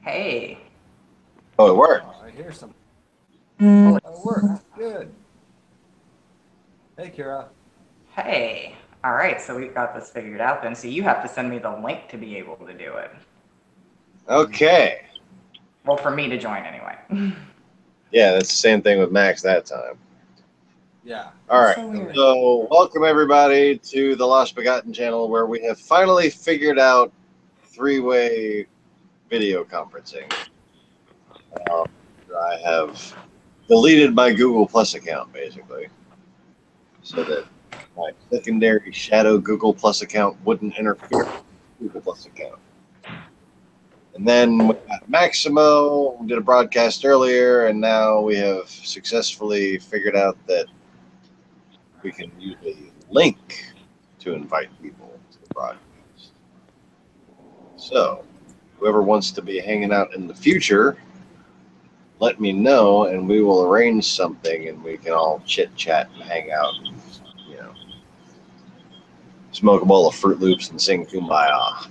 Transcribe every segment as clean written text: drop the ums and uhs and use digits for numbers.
Hey. Oh, it worked. Oh, I hear some. Well, Oh, it worked. Good. Hey, Kira. hey. All right, so we've got this figured out then. So you have to send me the link to be able to do it. Okay. Well, for me to join anyway. Yeah, that's the same thing with Max that time. Yeah. All That's right. so weird. So, welcome everybody to the Lost Begotten channel, where we have finally figured out three-way video conferencing. I have deleted my Google Plus account, basically, so that my secondary shadow Google Plus account wouldn't interfere with the Google Plus account. And then we got Maximo, we did a broadcast earlier, and now we have successfully figured out that we can use a link to invite people to the broadcast. So, whoever wants to be hanging out in the future, let me know, and we will arrange something, and we can all chit chat and hang out, and, you know, smoke a bowl of Fruit Loops and sing Kumbaya.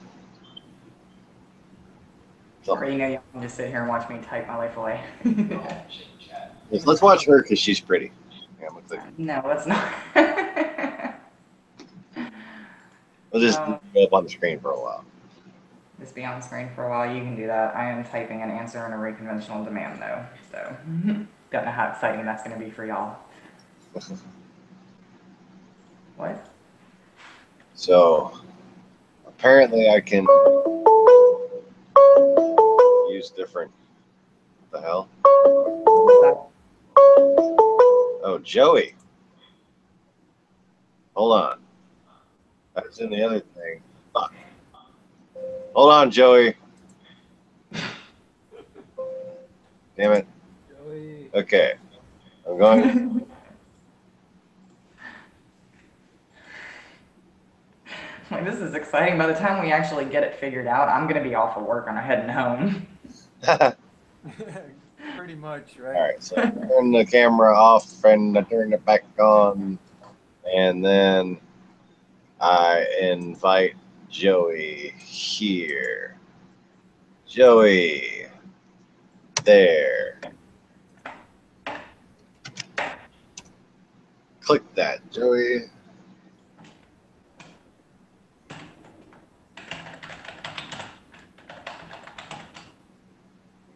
Or you can just sit here and watch me type my life away. Let's watch her because she's pretty. Yeah, No, let's not. we'll just go up on the screen for a while. Just be on the screen for a while. You can do that. I am typing an answer in a very conventional demand, though. So, don't know how exciting that's going to be for y'all. What? So, apparently I can use different. What the hell? Oh, Joey. Hold on. That's in the other thing. Fuck. Hold on, Joey. Damn it. Joey. Okay. I'm going. Like, this is exciting. By the time we actually get it figured out, I'm going to be off of work and I'm heading home. Pretty much, right? All right, so turn the camera off and I turn it back on, and then I invite Joey here. Joey, there. Click that, Joey.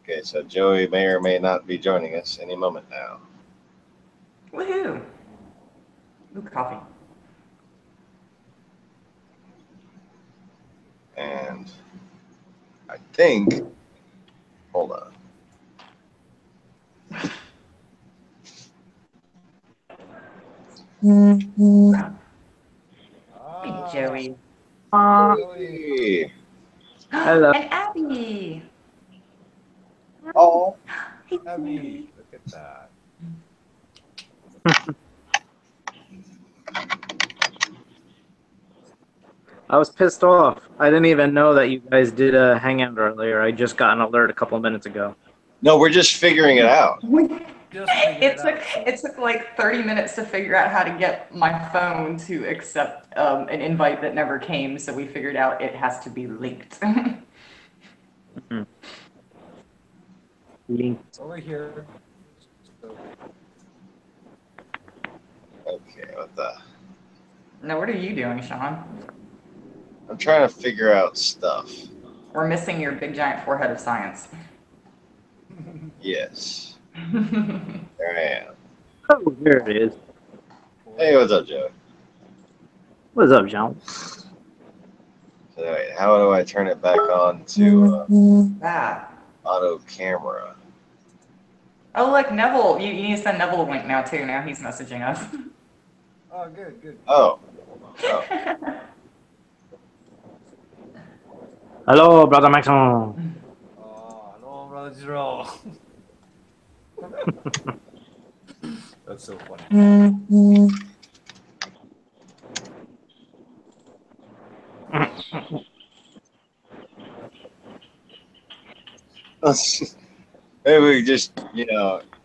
Okay, so Joey may or may not be joining us any moment now. Woohoo! Ooh, coffee. And I think, hold on. Hey, Joey. Joey. Hello. And Abby. Oh, Hey, Abby, look at that. I was pissed off. I didn't even know that you guys did a hangout earlier. I just got an alert a couple minutes ago. no, we're just figuring it out. Just figured it out. It took like 30 minutes to figure out how to get my phone to accept an invite that never came, so we figured out it has to be linked. Linked. Over here. So, Okay, what the? Now, what are you doing, Sean? I'm trying to figure out stuff. We're missing your big giant forehead of science. Yes. There I am. Oh, there it is. Hey, what's up, Joey? What's up, John? So, wait, how do I turn it back on to That. auto camera? Oh, look, Neville. You need to send Neville a link now, too. Now he's messaging us. oh, good, good. Oh. Hello, brother Maxon. Oh, hello, brother Zero. That's so funny. Maybe we just,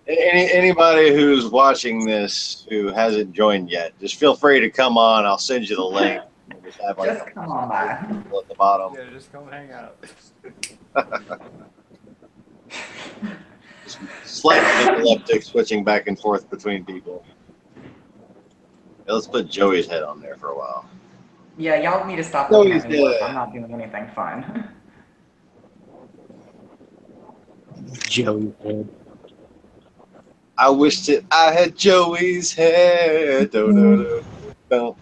anybody who's watching this who hasn't joined yet, just feel free to come on. I'll send you the link. Just Just come on by. at the bottom. Yeah, just come hang out. Slight epileptic switching back and forth between people. Yeah, let's put Joey's head on there for a while. Yeah, y'all need to stop No, looking he's at me. Look, dead. I'm not doing anything fun. Joey. I wished that I had Joey's head. Do, do, do, do.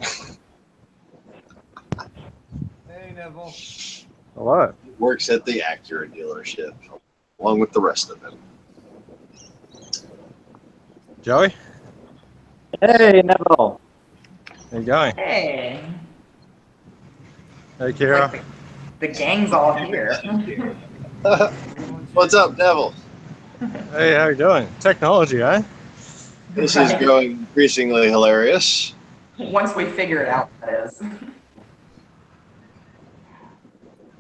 Hey, Neville. Hello. Works at the Acura dealership, along with the rest of them. Joey, Hey, Neville. how you going? Hey, Hey, it's Kira. like the gang's all here. What's up, Devil? Hey, how you doing? Technology, eh? This is Right. going increasingly hilarious. Once we figure it out, that is.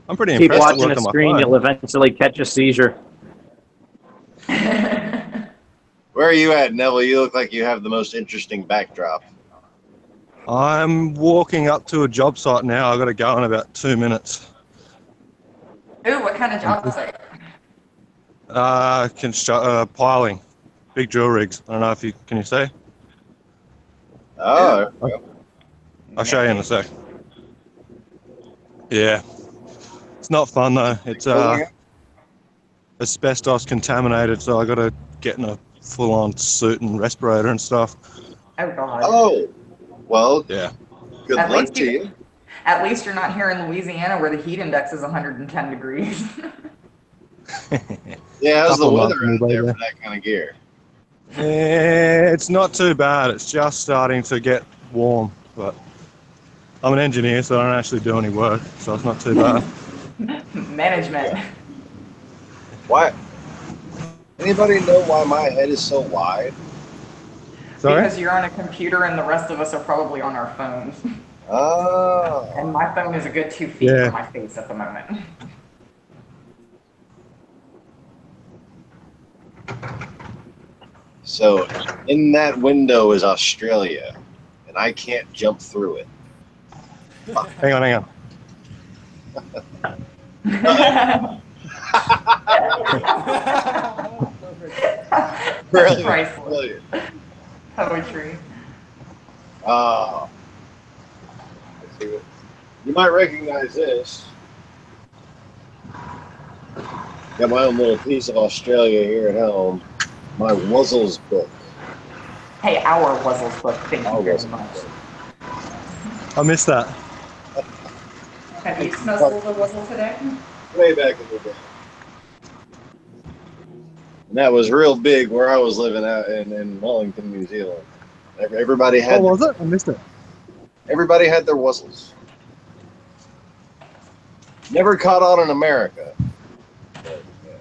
I'm pretty Keep impressed it watching worked a on my screen, phone. you'll eventually catch a seizure. Where are you at, Neville? You look like you have the most interesting backdrop. I'm walking up to a job site now. I got to go in about 2 minutes. Ooh, what kind of job site? Piling, big drill rigs. I don't know if you can you see. Oh, there we go. I'll show you in a sec. Yeah, it's not fun though. It's asbestos contaminated, so I got to get in a full-on suit and respirator and stuff. Oh God. Oh, well, Yeah. good At luck least to you- you. At least you're not here in Louisiana where the heat index is 110 degrees. Yeah, how's the Couple weather months out there anyway. for that kind of gear? It's not too bad. It's just starting to get warm, but I'm an engineer, so I don't actually do any work, so it's not too bad. Management. Why? Anybody know why my head is so wide? Sorry? Because you're on a computer and the rest of us are probably on our phones. Oh. And my phone is a good 2 feet Yeah. from my face at the moment. So, in that window is Australia, and I can't jump through it. Hang on. That's Brilliant. priceless. Brilliant. Poetry. Oh. Let's see what- You might recognize this. Got my own little piece of Australia here at home. My Wuzzles book. Hey, our Wuzzles book, thank Our you very Wuzzles much. book. I missed that. Have you snuzzled a Wuzzle today? Way back in the day. And that was real big where I was living out in Wellington, New Zealand. Everybody had What was it? I missed it. everybody had their Wuzzles. Never caught on in America. But, yeah.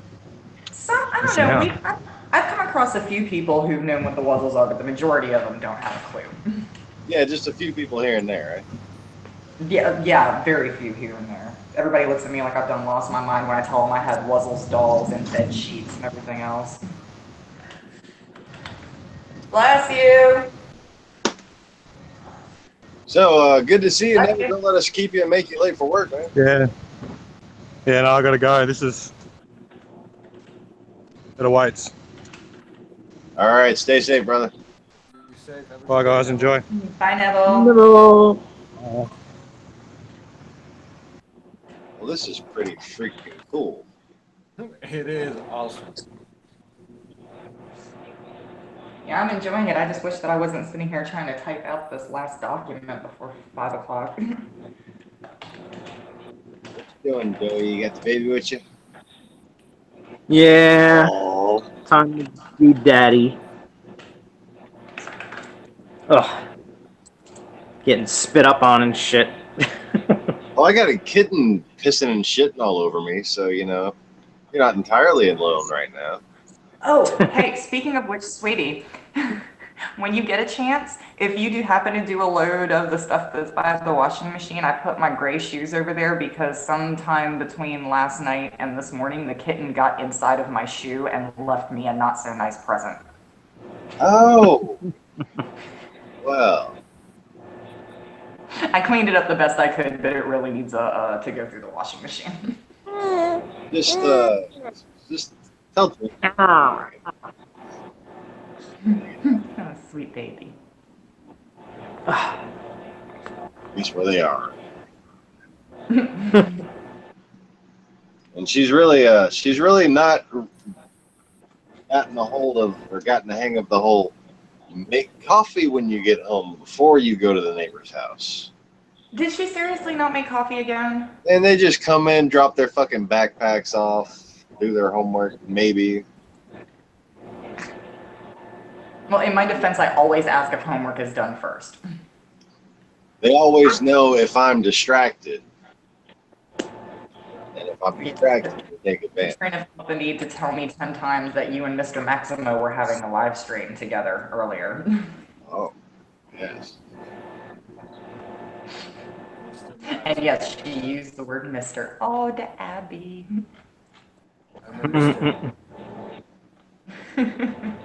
Some, I don't Yeah. know. I've come across a few people who've known what the Wuzzles are, but the majority of them don't have a clue. Yeah, just a few people here and there, right? Yeah, very few here and there. Everybody looks at me like I've done lost my mind when I tell them I had Wuzzles dolls and bed sheets and everything else. Bless you. So good to see you. Okay. Never don't let us keep you and make you late for work, man. Yeah. Yeah, no, I gotta go. It awaits. All right, stay safe, brother. You safe? Have a Bye, good day, guys. Neville. Enjoy. Bye, Neville. Neville. Well, this is pretty freaking cool. It is awesome. Yeah, I'm enjoying it. I just wish that I wasn't sitting here trying to type out this last document before 5 o'clock. What you doing, Joey? You got the baby with you? Yeah, Oh, time to be daddy. Ugh. Getting spit up on and shit. well, I got a kitten pissing and shitting all over me, so you know you're not entirely alone right now. Oh, hey, speaking of which, sweetie, when you get a chance, if you do happen to do a load of the stuff that's by the washing machine, I put my gray shoes over there because sometime between last night and this morning, the kitten got inside of my shoe and left me a not so nice present. Oh, well, I cleaned it up the best I could, but it really needs to go through the washing machine. just Don't you? Oh, sweet baby. At least where they are. And she's really not gotten a hold of or gotten the hang of the whole make coffee when you get home before you go to the neighbor's house. Did she seriously not make coffee again? And they just come in, drop their fucking backpacks off, do their homework, maybe. Well, in my defense, I always ask if homework is done first. They always know if I'm distracted. And if I'm distracted, they take advantage. Trying to feel the need to tell me 10 times that you and Mr. Maximo were having a live stream together earlier. Oh, yes. And yes, she used the word Mr. Oh, to Abby.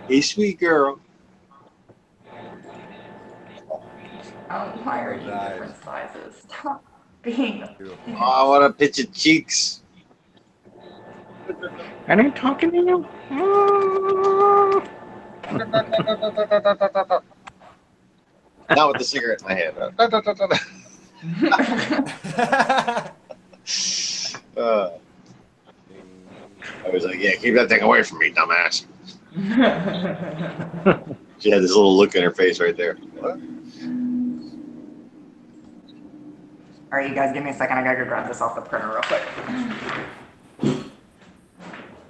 Hey, sweet girl. Why are you different sizes? Stop being. Oh, I want to pitch your cheeks. Am I talking to you? Not with the cigarette in my hand. I was like, yeah, keep that thing away from me, dumbass. She had this little look in her face right there. What? All right, you guys, give me a second. I gotta go grab this off the printer real quick.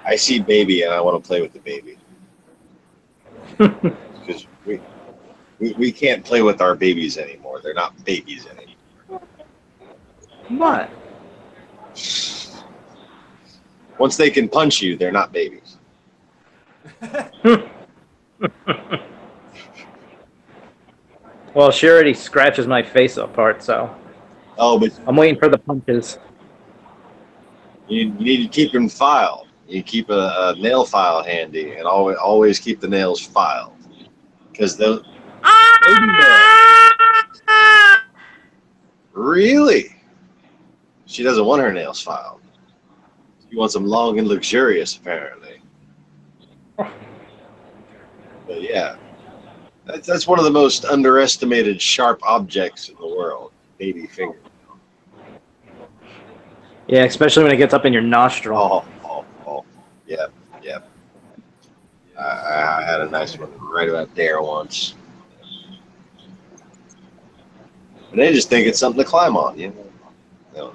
I see baby and I want to play with the baby. Because we can't play with our babies anymore. They're not babies anymore. What? Once they can punch you, they're not babies. Well, she already scratches my face apart, so Oh, but I'm waiting for the punches. you need to keep them filed. You keep a nail file handy and always keep the nails filed. Because those... Really? She doesn't want her nails filed. She wants them long and luxurious, apparently. But yeah, that's one of the most underestimated sharp objects in the world. Baby finger. Yeah, especially when it gets up in your nostril. Oh. Yep. I had a nice one right about there once. And they just think it's something to climb on, you know.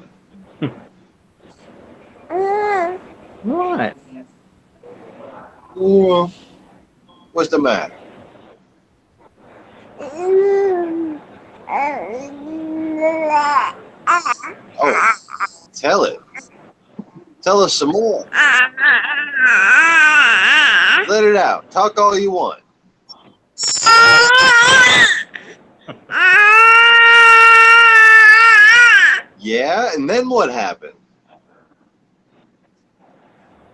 What? Ooh, what's the matter? Oh, tell it. Tell us some more. Let it out. Talk all you want. Yeah, and then what happened?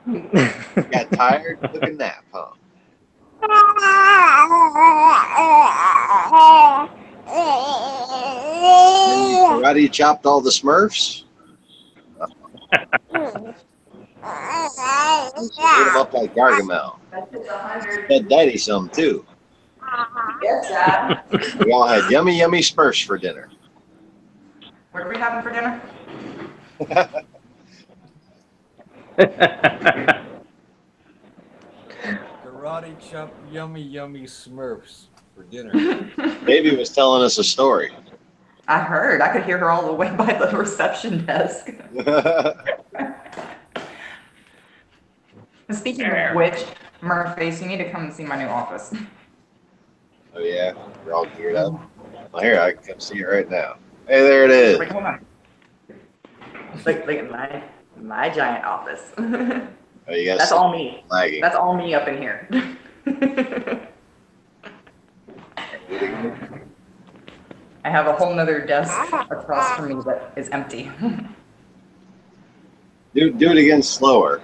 Got tired, took a nap, huh? Then you karate chopped all the Smurfs? You ate them up like Gargamel. Fed Daddy some too. Yes, Dad. We all had yummy Smurfs for dinner. What are we having for dinner? Karate chop yummy Smurfs for dinner. Baby was telling us a story. I heard. I could hear her all the way by the reception desk. Speaking of which, Murphy's, you need to come and see my new office. Oh yeah, we're all geared up. Well, here, I can come see it right now. Hey, there it is. Wait, hold on. Look at my giant office. Oh, you guys That's all me. lagging. That's all me up in here. I have a whole nother desk across from me that is empty. Do it again slower.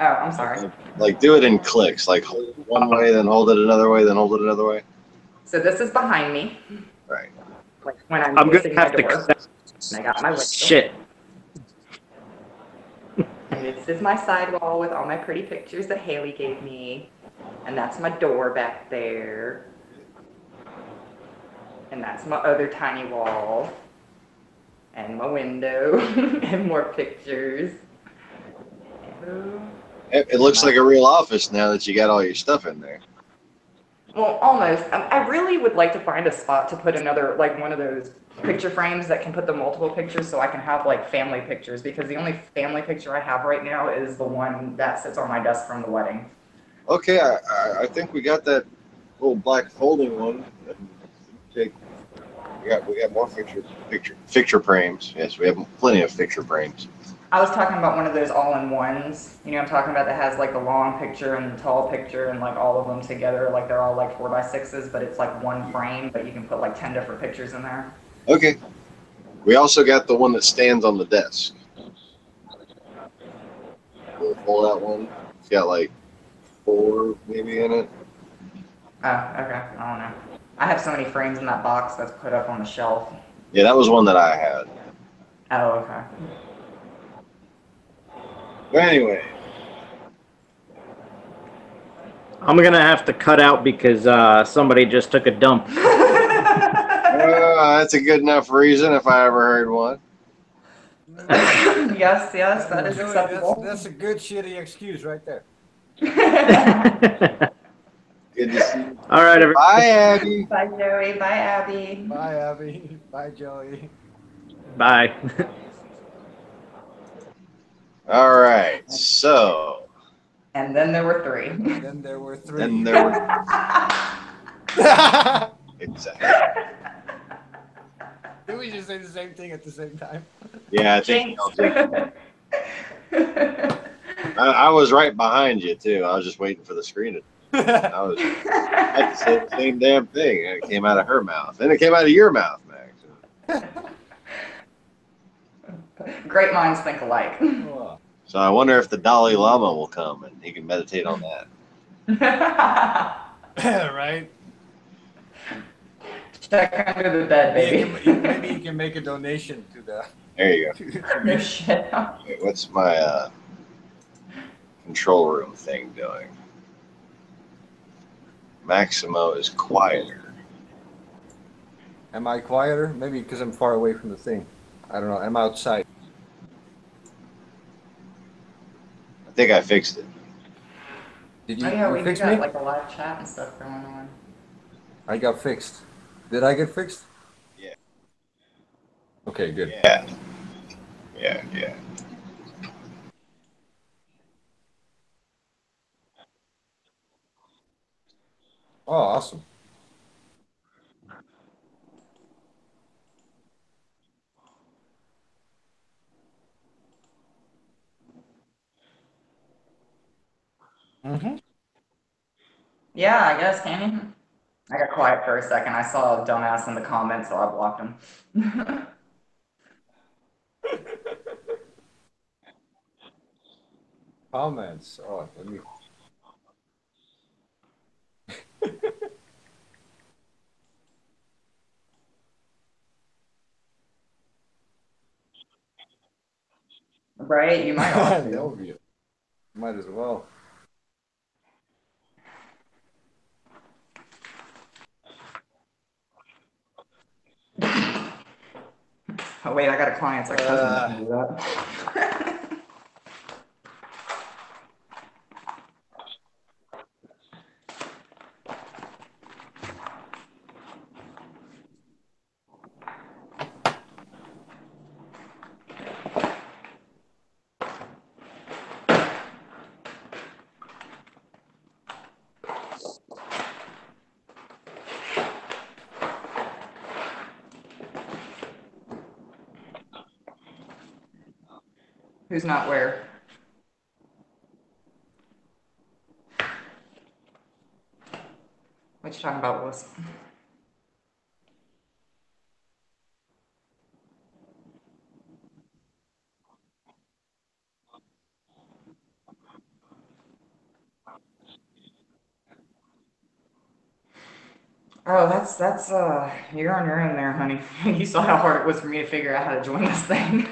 Oh, I'm sorry. Like do it in clicks. Like hold it one way, then hold it another way, then hold it another way. So this is behind me. Right. Like when I'm I'm facing gonna my have to door. cut. And I got my window. Shit. And it's this is my side wall with all my pretty pictures that Haley gave me. And that's my door back there. And that's my other tiny wall. And my window. And more pictures. It looks like a real office now that you got all your stuff in there. Well, almost. I really would like to find a spot to put another, like one of those picture frames that can put the multiple pictures so I can have like family pictures, because the only family picture I have right now is the one that sits on my desk from the wedding. Okay, I think we got that little black folding one. Take, we got more picture frames. Yes, we have plenty of picture frames. I was talking about one of those all-in-ones. You know what I'm talking about, that has like the long picture and the tall picture and like all of them together. Like they're all like 4x6s, but it's like one frame, but you can put like 10 different pictures in there. Okay. We also got the one that stands on the desk. The pull-out one. It's got like 4 maybe in it. Oh, okay. I don't know. I have so many frames in that box that's put up on the shelf. Yeah, that was one that I had. Oh, okay. But anyway. I'm gonna have to cut out because somebody just took a dump. That's a good enough reason if I ever heard one. Yes, that is Joey, acceptable. That's a good shitty excuse right there. Good to see you. All right, everybody. Bye, Abby. Bye, Joey. Bye, Abby. Bye, Abby. Bye, Joey. Bye. All right, so. And then there were 3. Then there were 3. Then there were. Exactly. Did we just say the same thing at the same time? Yeah, I think. I was right behind you too. I was just waiting for the screen to. I had to say the same damn thing, and it came out of her mouth. Then it came out of your mouth, Max. Great minds think alike. So I wonder if the Dalai Lama will come and he can meditate on that. Right? Check under the bed, baby. Maybe you can make a donation to the. There you to No me. shit. go. Wait, what's my control room thing doing? Maximo is quieter. Am I quieter? Maybe because I'm far away from the thing. I don't know. I'm outside. I think I fixed it. Did you, Oh yeah, you we fix got me? like a live chat and stuff going on. I got fixed. Did I get fixed? Yeah. Okay, good. Yeah. Oh, awesome. Mm-hmm. Yeah, I guess, can you? I got quiet for a second. I saw a dumbass in the comments, so I blocked him. Comments. Oh, let me. Right? You might ought That to. would be it. Might as well. Oh wait, I got a client's ex-husband that can do that. Who's not where? What you talking about, Willis? Oh, that's you're on your own there, honey. You saw how hard it was for me to figure out how to join this thing.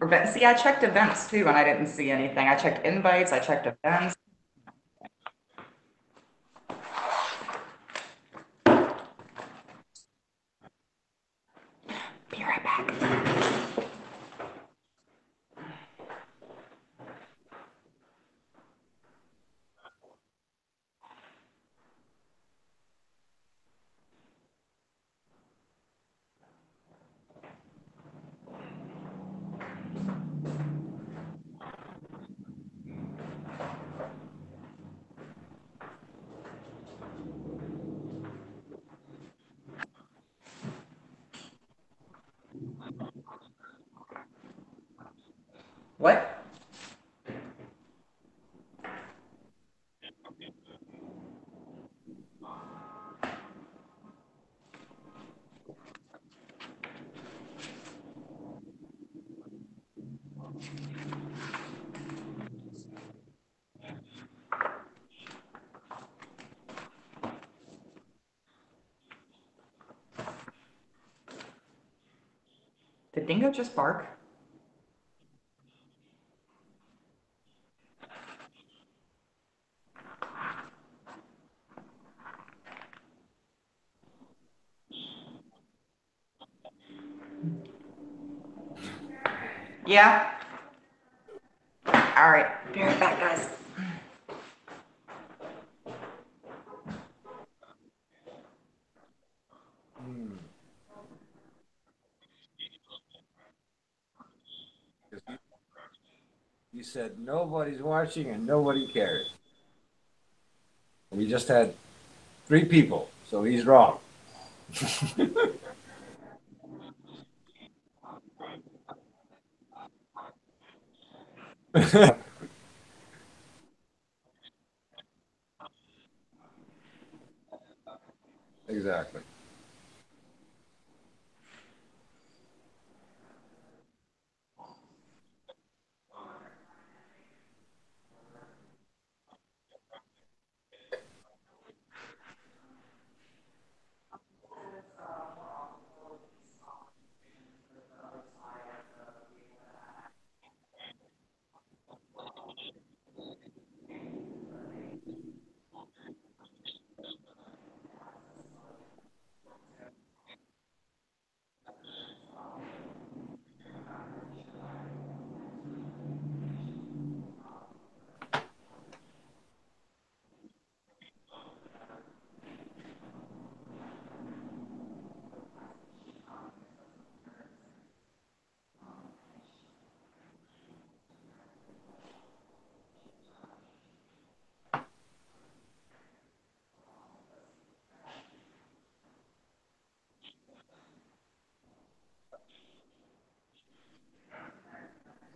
See, I checked events too, and I didn't see anything. I checked invites, I checked events. Be right back. What? Did Dingo just bark? Yeah. All right. Be right back, guys. Hmm. 'Cause you said nobody's watching and nobody cares. We just had 3 people, so he's wrong. Exactly.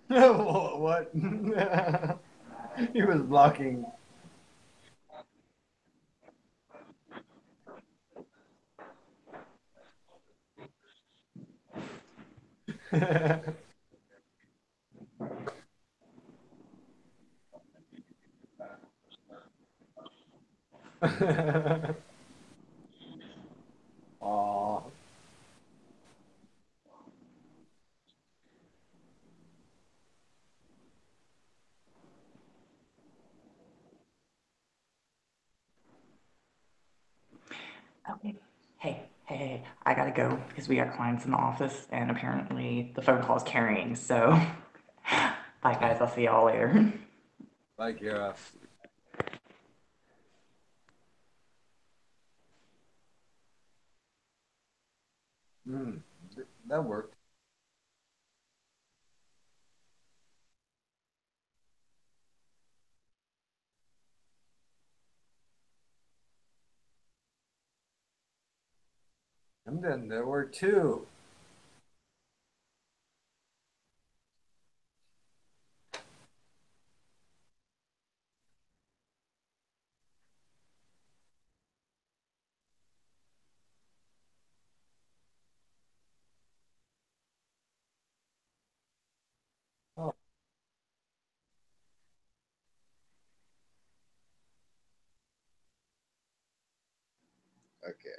What? He was blocking. Aw. Okay. Hey, I gotta go because we got clients in the office and apparently the phone call is carrying. So, bye guys, I'll see y'all later. Like, yeah. Mm, that worked. And then there were 2. Oh, Okay.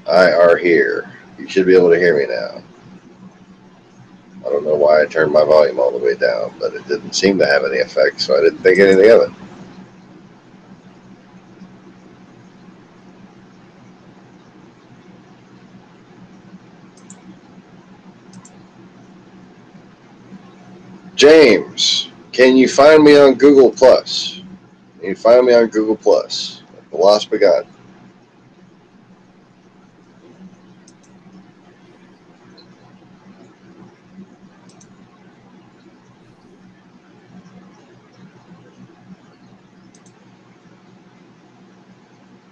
I are here. You should be able to hear me now. know why I turned my volume all the way down, but it didn't seem to have any effect, so I didn't think anything of it. James, can you find me on Google Plus? Can you find me on Google Plus? The Lost Begotten.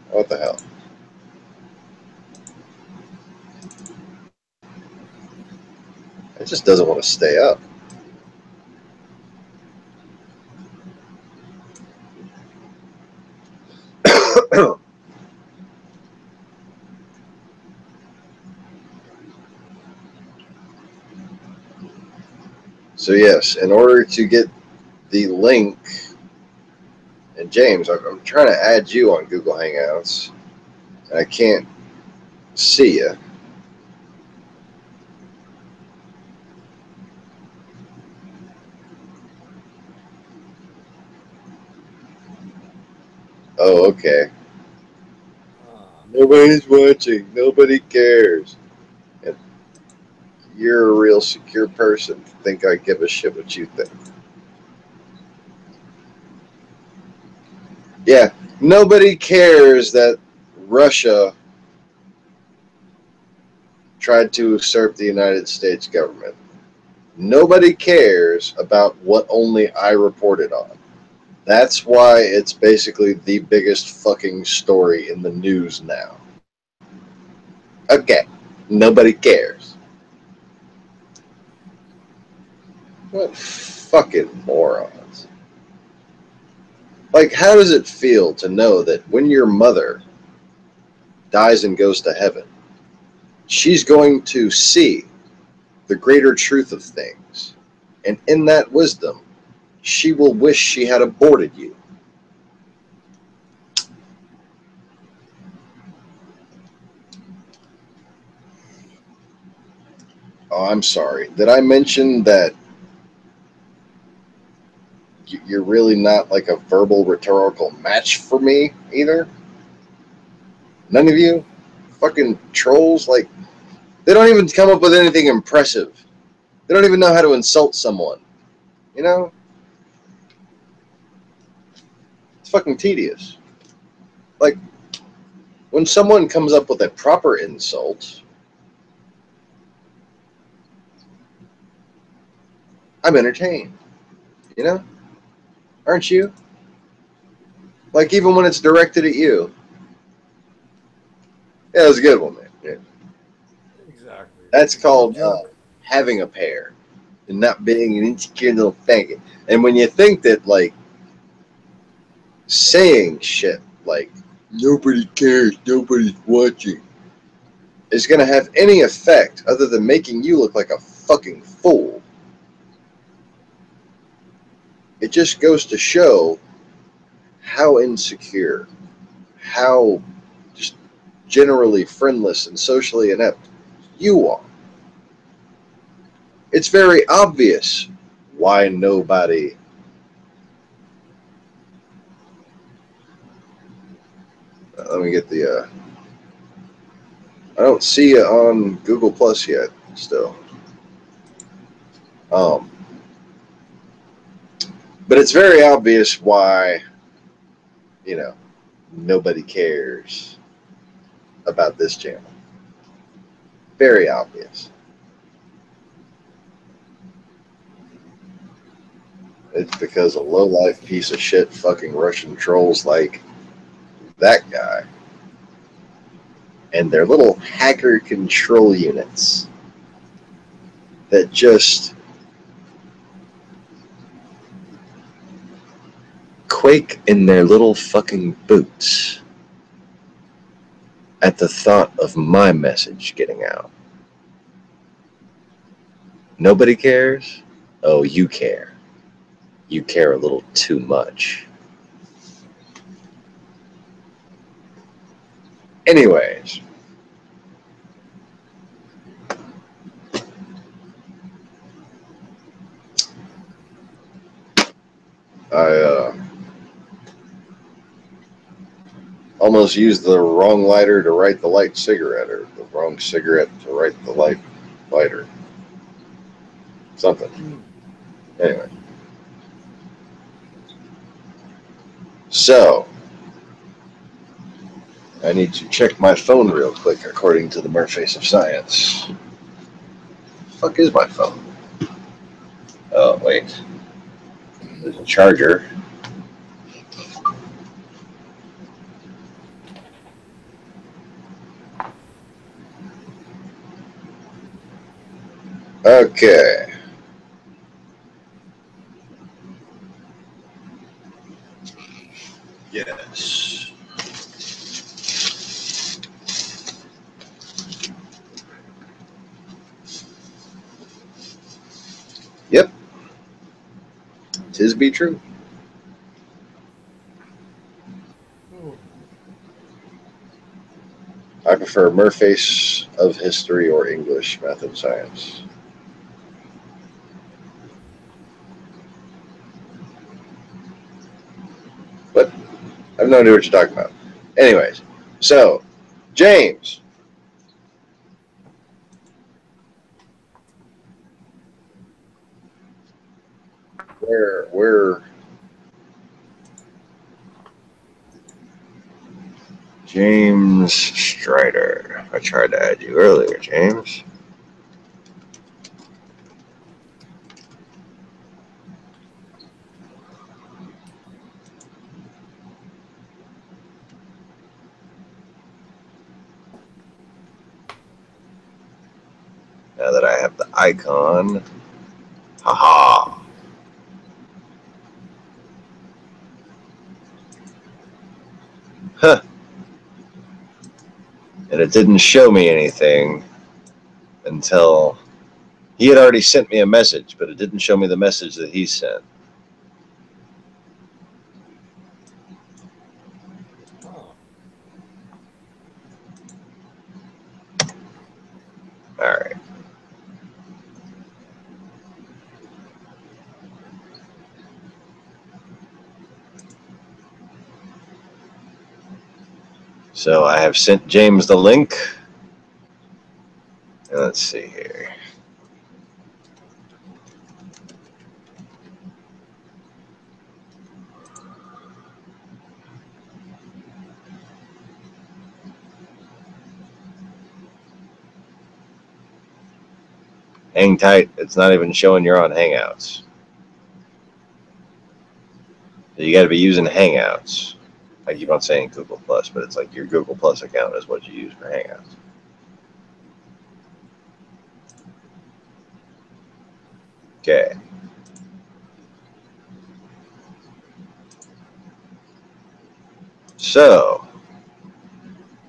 What the hell? It just doesn't want to stay up. So yes, in order to get the link, and James, I'm trying to add you on Google Hangouts, and I can't see you. Oh, okay. Nobody's watching. Nobody cares. And you're a real secure person to think I give a shit what you think. Yeah, nobody cares that Russia tried to usurp the United States government. Nobody cares about what only I reported on. That's why it's basically the biggest fucking story in the news now. Okay, nobody cares. What fucking morons. Like, how does it feel to know that when your mother dies and goes to heaven, she's going to see the greater truth of things, and in that wisdom, she will wish she had aborted you? Oh, I'm sorry. Did I mention that you're really not like a verbal rhetorical match for me either? None of you? Fucking trolls? Like, they don't even come up with anything impressive. They don't even know how to insult someone. You know? It's fucking tedious. Like, when someone comes up with a proper insult, I'm entertained. You know? Aren't you? Like, even when it's directed at you. Yeah, it was a good one, man. Yeah. Exactly. That's It's a good called joke. having a pair and not being an insecure little faggot. And when you think that, like, saying shit like, nobody cares, nobody's watching, is going to have any effect other than making you look like a fucking fool, it just goes to show how insecure, how just generally friendless and socially inept you are. It's very obvious why nobody. Let me get the. I don't see it on Google Plus yet. Still, um, but it's very obvious why. You know, nobody cares about this channel. Very obvious. It's because a low-life piece of shit fucking Russian trolls like that guy and their little hacker control units that just quake in their little fucking boots at the thought of my message getting out. Nobody cares? Oh, you care. You care a little too much. Anyways, almost used the wrong lighter to light the light cigarette, or the wrong cigarette to light the lighter. Something. Anyway. So, I need to check my phone real quick according to the Merface of Science. The fuck is my phone? Oh, wait. There's a charger. Okay. Yes. Yep. Tis be true. I prefer Merface of History or English, Math and Science. But I have no idea what you're talking about. Anyways, so James. Where James Strider. I tried to add you earlier, James. Now that I have the icon. Haha. Huh. And it didn't show me anything until he had already sent me a message, but it didn't show me the message that he sent. All right. So I have sent James the link. And let's see here. Hang tight. It's not even showing you're on Hangouts. You got to be using Hangouts. I keep on saying Google Plus, but it's like your Google Plus account is what you use for Hangouts. Okay. So,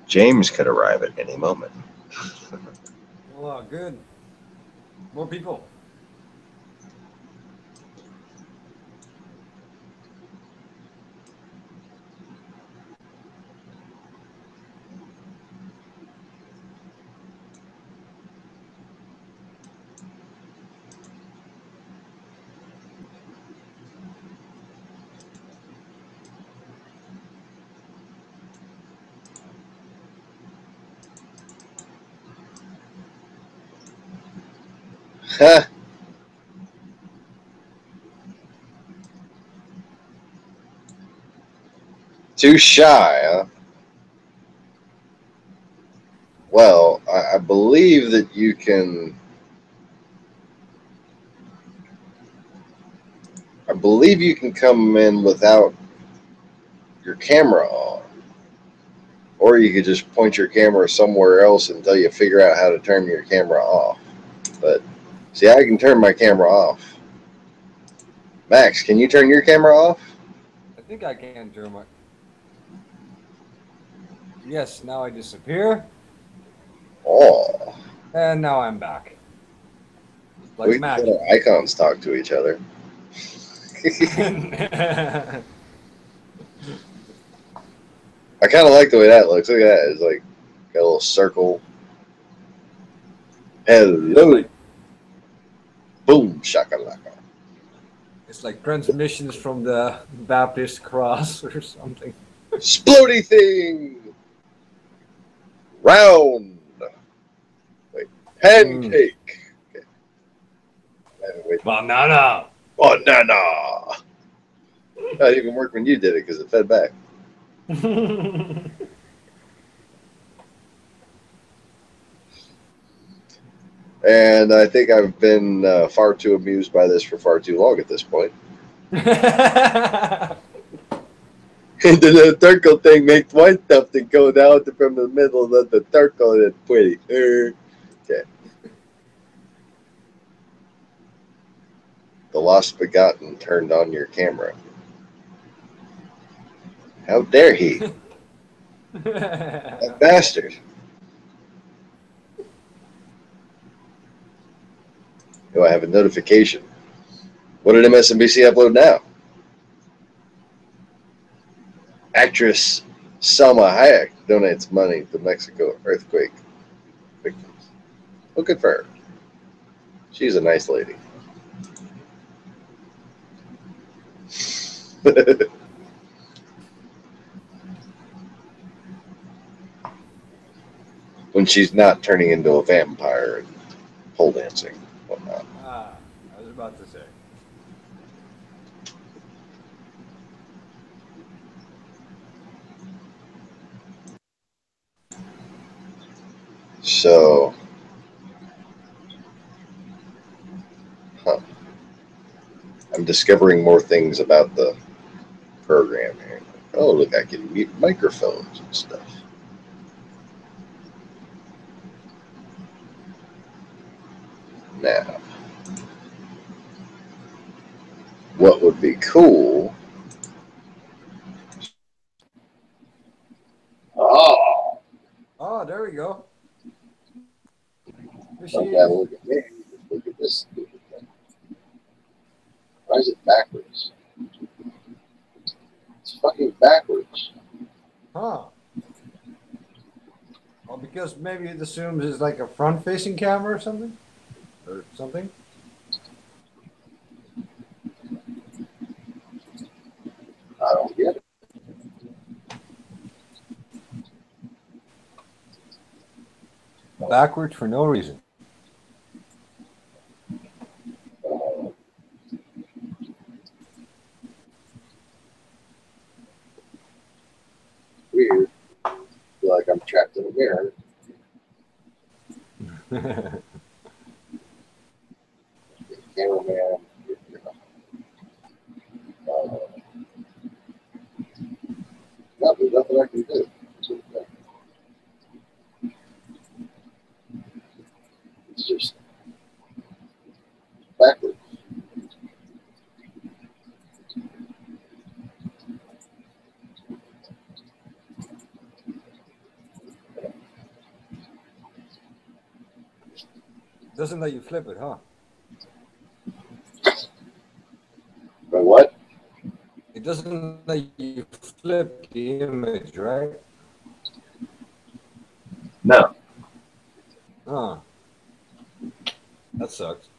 James could arrive at any moment. Oh, good. More people. Huh. Too shy, huh? Well, I believe that you can. I believe you can come in without your camera on. Or you could just point your camera somewhere else until you figure out how to turn your camera off. But see, I can turn my camera off. Max, can you turn your camera off? I think I can turn my. Yes, now I disappear. Oh. And now I'm back. Like We can magic. let our icons talk to each other. I kind of like the way that looks. Look at that. It's like got a little circle. Hello. Boom. Shakalaka. It's like transmissions from the Baptist cross or something. Splody thing. Round. Wait. Pancake. Okay. Wait. Banana. Banana. That even worked when you did it because it fed back. And I think I've been far too amused by this for far too long at this point. And the little turtle thing makes one stuff to go down from the middle of the turtle and it's pretty. Okay. The lost begotten turned on your camera. How dare he? That bastard. Oh, I have a notification. What did MSNBC upload now? Actress Salma Hayek donates money to Mexico earthquake victims. Well, good for her. She's a nice lady. When she's not turning into a vampire and pole dancing and whatnot. I was about to say. So, I'm discovering more things about the program here. Oh, look, I can mute microphones and stuff. Now, what would be cool? Oh, Oh, there we go. Here she okay, is. look at me. Look at this stupid thing. Why is it backwards? It's fucking backwards. Huh. Well, because maybe it assumes it's like a front-facing camera or something? Or something? I don't get it. Backwards for no reason. Weird. I feel like I'm trapped in a mirror. Cameraman. No, there's nothing I can do. It's just backwards. Doesn't let you flip it, huh? But what? It doesn't let you flip the image, right? No. Huh. That sucks.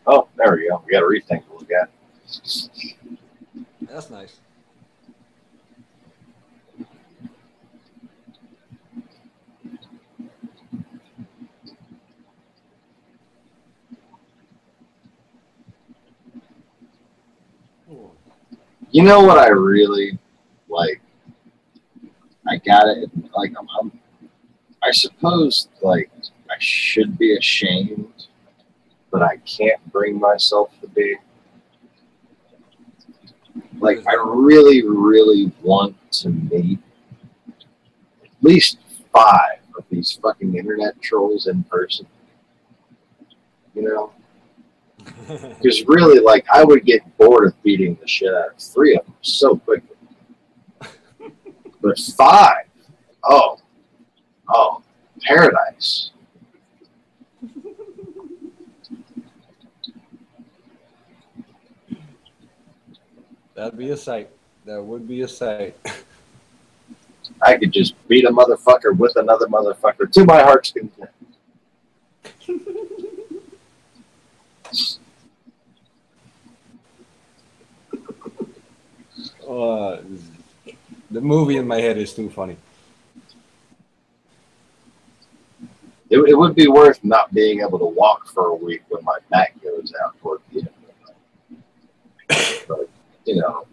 Oh, there we go. We got a reef tank to look at. That's nice. You know what I really like? I got it. Like I suppose like I should be ashamed, but I can't bring myself to be. Like I really, really want to meet at least 5 of these fucking internet trolls in person. You know? Because really, like, I would get bored of beating the shit out of 3 of them so quickly. But 5, oh, paradise. That'd be a sight. That would be a sight. I could just beat a motherfucker with another motherfucker to my heart's content. The movie in my head is too funny. It would be worth not being able to walk for a week when my back goes out toward the end of the night. But, you know,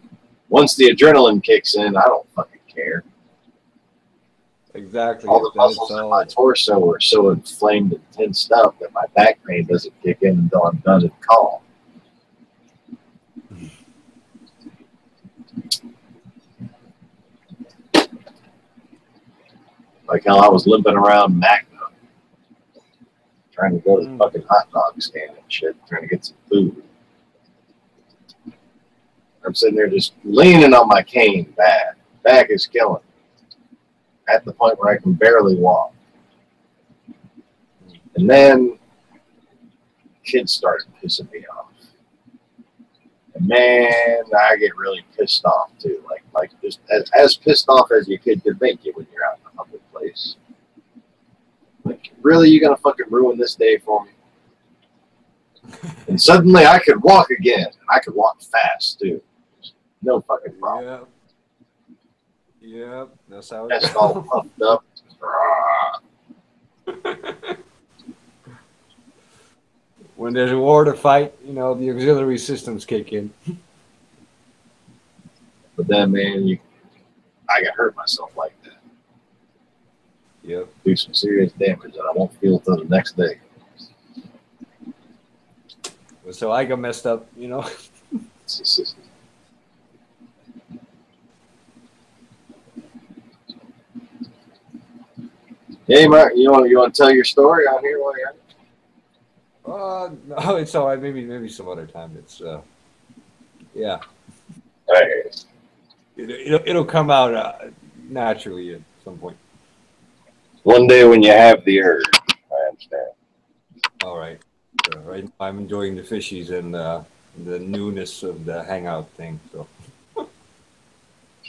once the adrenaline kicks in, I don't fucking care. Exactly. All the muscles in my torso are so inflamed and tensed up that my back pain doesn't kick in until I'm done and calm. Like how I was limping around Magnum, trying to go to the fucking hot dog stand and shit, trying to get some food. I'm sitting there just leaning on my cane bad. Back is killing me. At the point where I can barely walk. And then kids started pissing me off. And man, I get really pissed off too. Like just as pissed off as you could make you when you're out in a public place. Like, really, you gonna fucking ruin this day for me? And suddenly I could walk again. And I could walk fast too. No fucking problem. Yep, that's how it Chest goes. all puffed up. When there's a war to fight, you know, the auxiliary systems kick in. But then, man, I got hurt myself like that. Yep. Do some serious damage that I won't feel till the next day. So I got messed up, you know. Hey, Mark, you want to tell your story out here while you're at it? No, it's all right. Maybe some other time. It's yeah. Hey. It'll come out naturally at some point. One day when you have the urge, I understand. All right. Right. I'm enjoying the fishies and the newness of the hangout thing. So.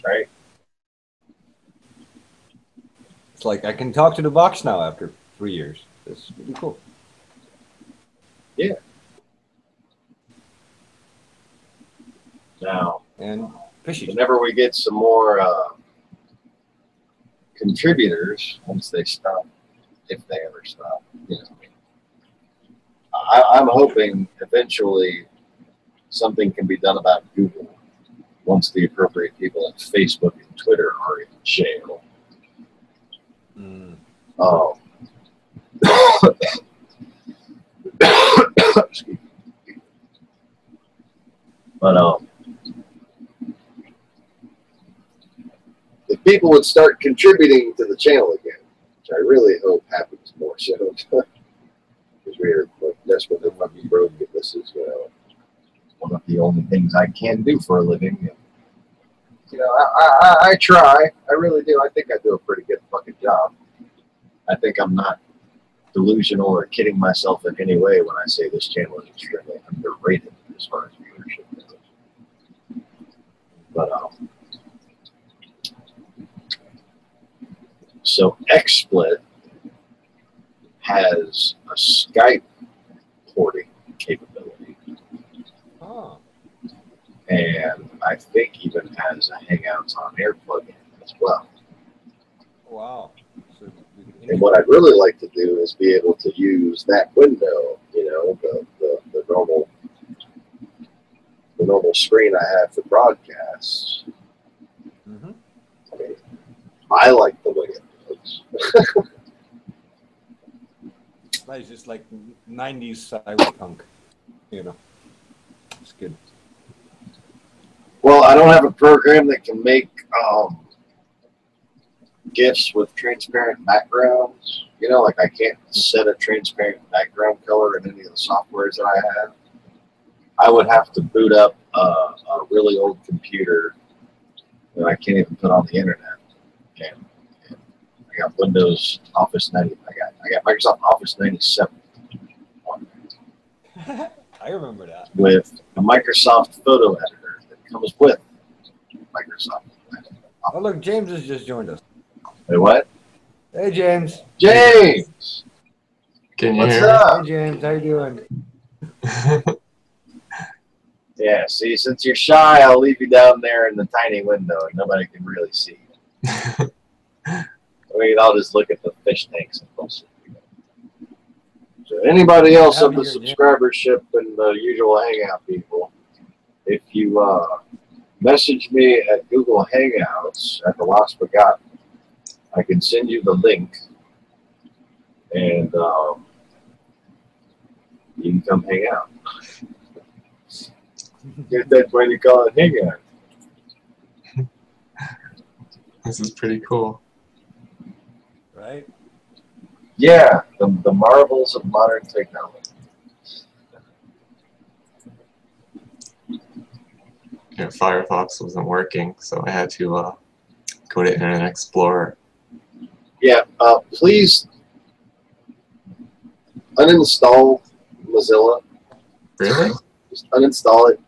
Right. It's like I can talk to the box now after 3 years. That's pretty cool. Yeah. Now, And fishies. whenever we get some more contributors, once they stop, if they ever stop, you know, I'm hoping eventually something can be done about Google once the appropriate people at Facebook and Twitter are in jail. Excuse me. But if people would start contributing to the channel again, which I really hope happens more so, because we're desperate to fucking broke. This is, you know, one of the only things I can do for a living. And, you know, I try. I really do. I think I do a pretty good fucking job. I think I'm not delusional or kidding myself in any way when I say this channel is extremely underrated as far as viewership goes. But so XSplit has a Skype porting capability. Oh. And I think even has a Hangouts on Air plugin as well. Wow. So, and what I'd really like to do is be able to use that window, you know, the normal screen I have for broadcasts. Mm-hmm. I mean, I like the way it looks. It's just like 90s cyberpunk, you know. It's good. Well, I don't have a program that can make GIFs with transparent backgrounds. You know, like I can't set a transparent background color in any of the softwares that I have. I would have to boot up a really old computer that I can't even put on the internet And I got Windows Office 90. I got Microsoft Office 97 on there I remember that. with a Microsoft photo editor that comes with Microsoft. Oh, look, James has just joined us. Wait, what? Hey, James. James, Can you what's hear up? Hey, James. How you doing? me? Yeah, see, since you're shy, I'll leave you down there in the tiny window and nobody can really see you. We can all just look at the fish tanks and bullshit. So anybody else of the subscribership and the usual Hangout people, if you message me at Google Hangouts at the Lost Forgotten, I can send you the link and you can come hang out. That's why you call it Hangout. This is pretty cool. Right? Yeah, the marvels of modern technology. Yeah, Firefox wasn't working, so I had to go to Internet Explorer. Yeah, please uninstall Mozilla. Really? Just uninstall it.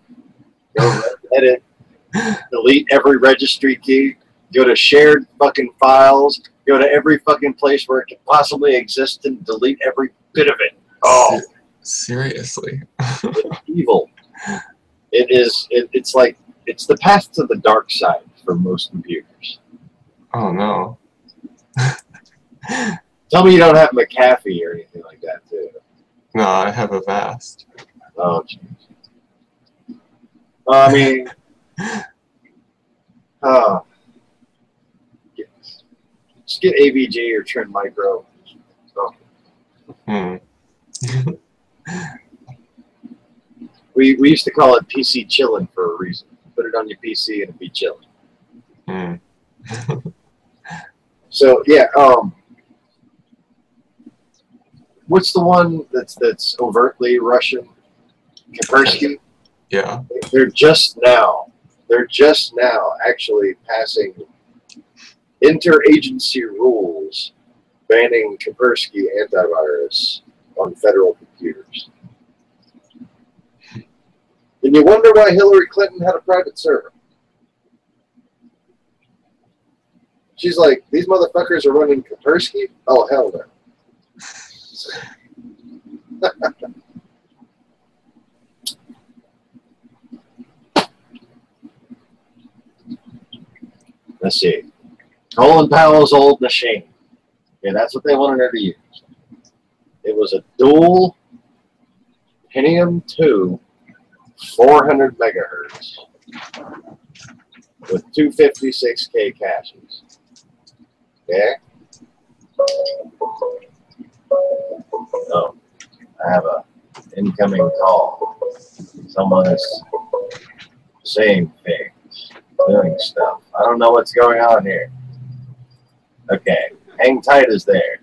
Go edit. Delete every registry key. Go to shared fucking files. Go to every fucking place where it can possibly exist and delete every bit of it. Oh, Seriously? it's evil. It is. It's like it's the path to the dark side for most computers. Oh no. Tell me you don't have McAfee or anything like that too. No, I have a Vast. Oh, jeez. I mean, just get AVG or Trend Micro. So, Hmm. we used to call it PC chilling for a reason. Put it on your PC and it'd be chilling. Hmm. So yeah, what's the one that's overtly Russian? Kaspersky. Yeah. They're just now actually passing interagency rules banning Kaspersky antivirus on federal computers. And you wonder why Hillary Clinton had a private server. She's like, these motherfuckers are running Kaspersky? Oh, hell no. Let's see. Colin Powell's old machine. Yeah, that's what they wanted her to use. It was a dual Pentium 2, 400 megahertz with 256K caches. Yeah? Oh, I have a incoming call. Someone is saying things, doing stuff. I don't know what's going on here. Okay, hang tight is there.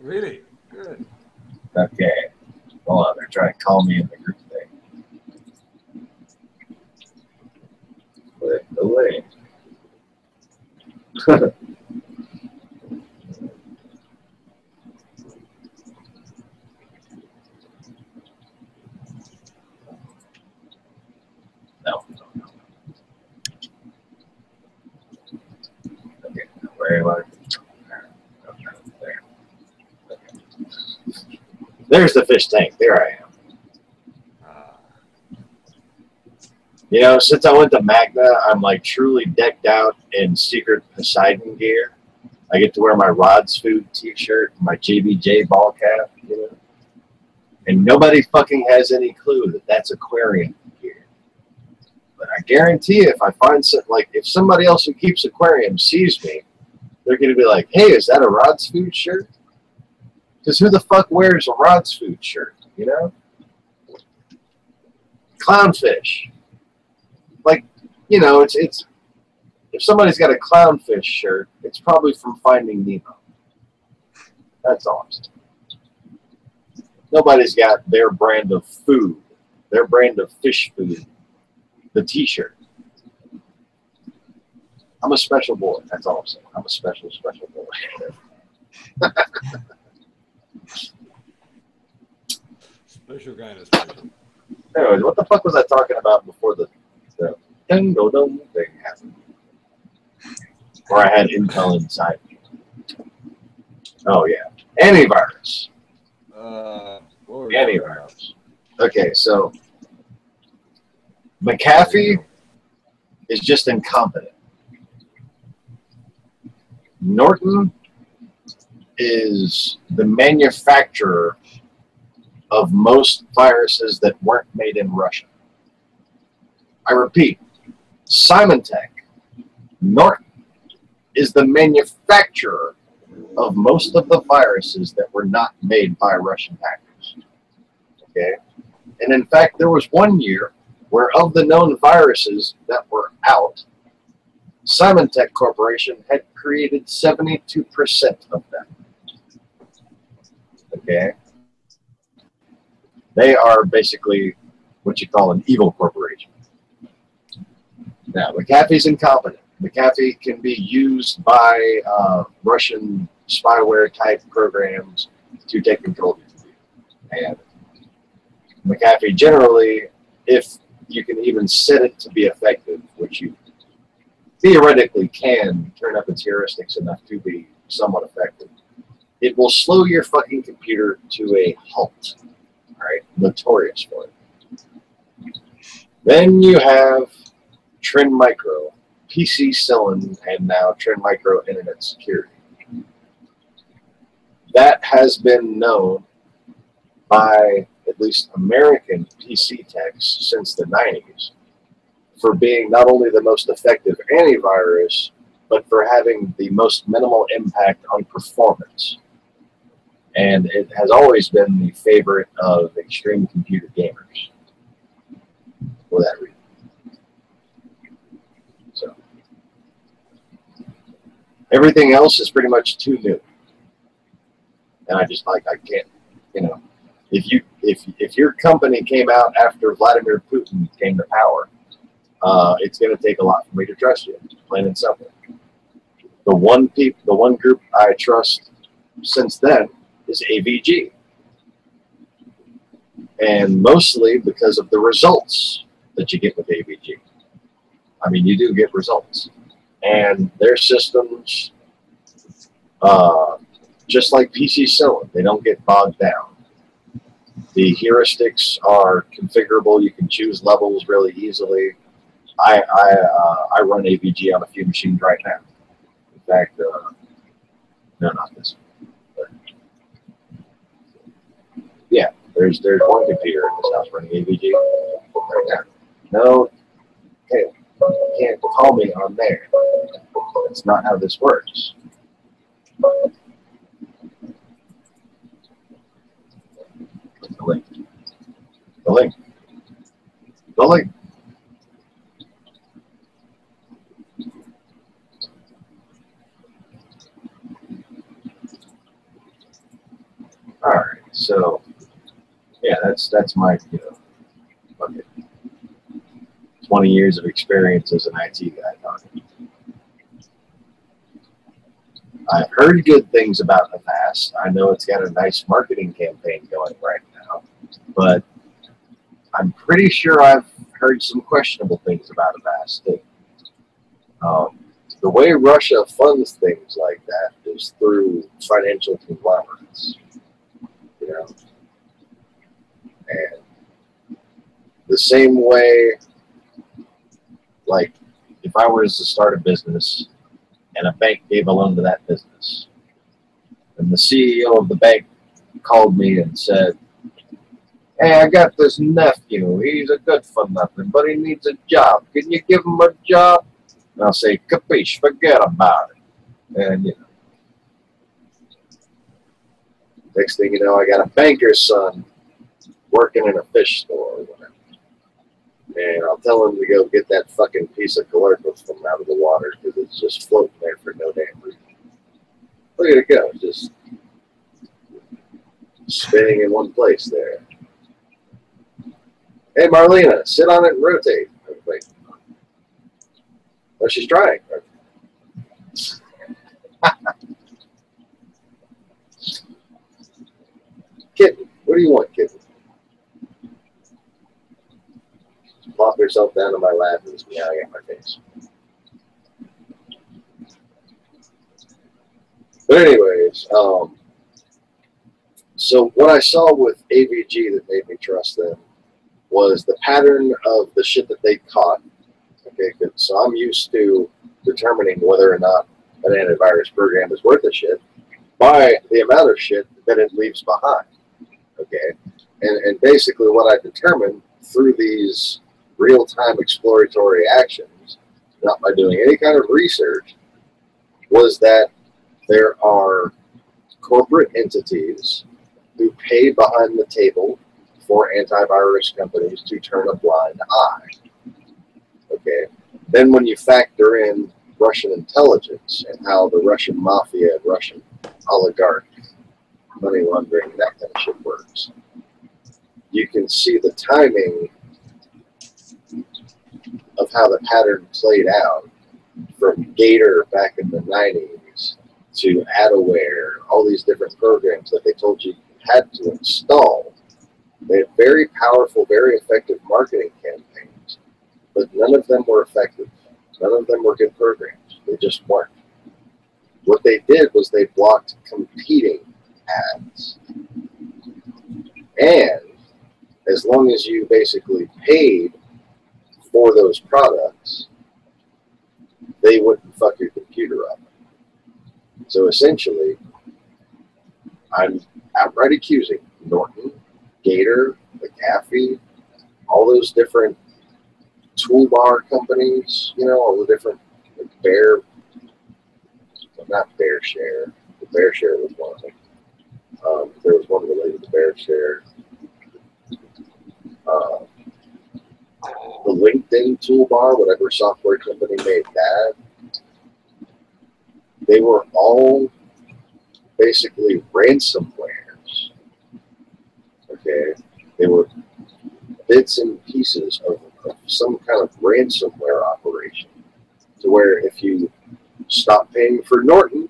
Really? Good. Okay, hold on, they're trying to call me in the group thing. Click the link. No. Okay, where am I? There. Okay. There's the fish tank. There I am. You know, since I went to Magna, I'm like truly decked out in secret Poseidon gear. I get to wear my Rod's Food t-shirt, my JBJ ball cap, you know. And nobody fucking has any clue that that's aquarium gear. But I guarantee if I find some, like, if somebody else who keeps aquariums sees me, they're going to be like, hey, is that a Rod's Food shirt? Because who the fuck wears a Rod's Food shirt, you know? Clownfish. Like, you know, it's if somebody's got a clownfish shirt, it's probably from Finding Nemo. That's all I'm saying. Nobody's got their brand of food, their brand of fish food, the t-shirt. I'm a special boy. That's all I'm saying. I'm a special, special boy. Special kind of special. Anyways, what the fuck was I talking about before the ding-do-dum thing happened? Where I had Intel inside me. Oh, yeah. Antivirus. What were we talking about? Antivirus. Okay, so McAfee is just incompetent. Norton is the manufacturer of most viruses that weren't made in Russia. I repeat, Symantec, Norton, is the manufacturer of most of the viruses that were not made by Russian hackers. Okay? And in fact, there was one year where of the known viruses that were out, Symantec Corporation had created 72% of them. Okay? They are basically what you call an evil corporation. Now, McAfee's incompetent. McAfee can be used by Russian spyware type programs to take control of your computer. And McAfee generally, if you can even set it to be effective, which you theoretically can turn up its heuristics enough to be somewhat effective, it will slow your fucking computer to a halt. Right? Notorious for it. Then you have Trend Micro, PC Cylin, and now Trend Micro Internet Security. That has been known by at least American PC techs since the 90s for being not only the most effective antivirus, but for having the most minimal impact on performance. And it has always been the favorite of extreme computer gamers for that reason. So everything else is pretty much too new. And I just I can't, you know, if your company came out after Vladimir Putin came to power, it's going to take a lot for me to trust you, plain and simple. The one group I trust since then is AVG. And mostly because of the results that you get with AVG. I mean, you do get results. And their systems, just like PC Cylin, they don't get bogged down. The heuristics are configurable. You can choose levels really easily. I run AVG on a few machines right now. In fact, no, not this one. Yeah, there's one computer in this house running AVG right now. No, okay, you can't call me on there. That's not how this works. The link. The link. The link. All right, so. Yeah, that's my, fucking 20 years of experience as an IT guy talking. I've heard good things about Avast. I know it's got a nice marketing campaign going right now, but I'm pretty sure I've heard some questionable things about Avast too. The way Russia funds things like that is through financial conglomerates, you know. And the same way, like, if I was to start a business and a bank gave a loan to that business, and the CEO of the bank called me and said, "Hey, I got this nephew. He's a good for nothing, but he needs a job. Can you give him a job?" And I'll say, "Capiche, forget about it." And, you know, next thing you know, I got a banker's son working in a fish store or whatever. And I'll tell him to go get that fucking piece of caloricus from out of the water because it's just floating there for no damn reason. Look at it go, just spinning in one place there. Hey, Marlena, sit on it and rotate. Wait. Oh, she's trying. Kitten, what do you want, kitten? She plopped herself down in my lap and was meowing at my face. But anyways, so what I saw with AVG that made me trust them was the pattern of the shit that they caught. Okay, good. So I'm used to determining whether or not an antivirus program is worth a shit by the amount of shit that it leaves behind. Okay, and basically what I determined through these real-time exploratory actions, not by doing any kind of research, was that there are corporate entities who pay behind the table for antivirus companies to turn a blind eye. Okay. Then when you factor in Russian intelligence and how the Russian mafia and Russian oligarch money laundering and that kind of shit works, you can see the timing of how the pattern played out from Gator back in the 90s to Adaware, all these different programs that they told you had to install. They had very powerful, very effective marketing campaigns, but none of them were effective. None of them were good programs. They just weren't. What they did was they blocked competing ads. And as long as you basically paid for those products, they wouldn't fuck your computer up. So essentially, I'm outright accusing Norton, Gator, McAfee, all those different toolbar companies, you know, all the different not Bear Share. The Bear Share was one of them. There was one related to Bear Share. The LinkedIn toolbar, whatever software company made that, they were all basically ransomwares. Okay, they were bits and pieces of some kind of ransomware operation, to where if you stop paying for Norton,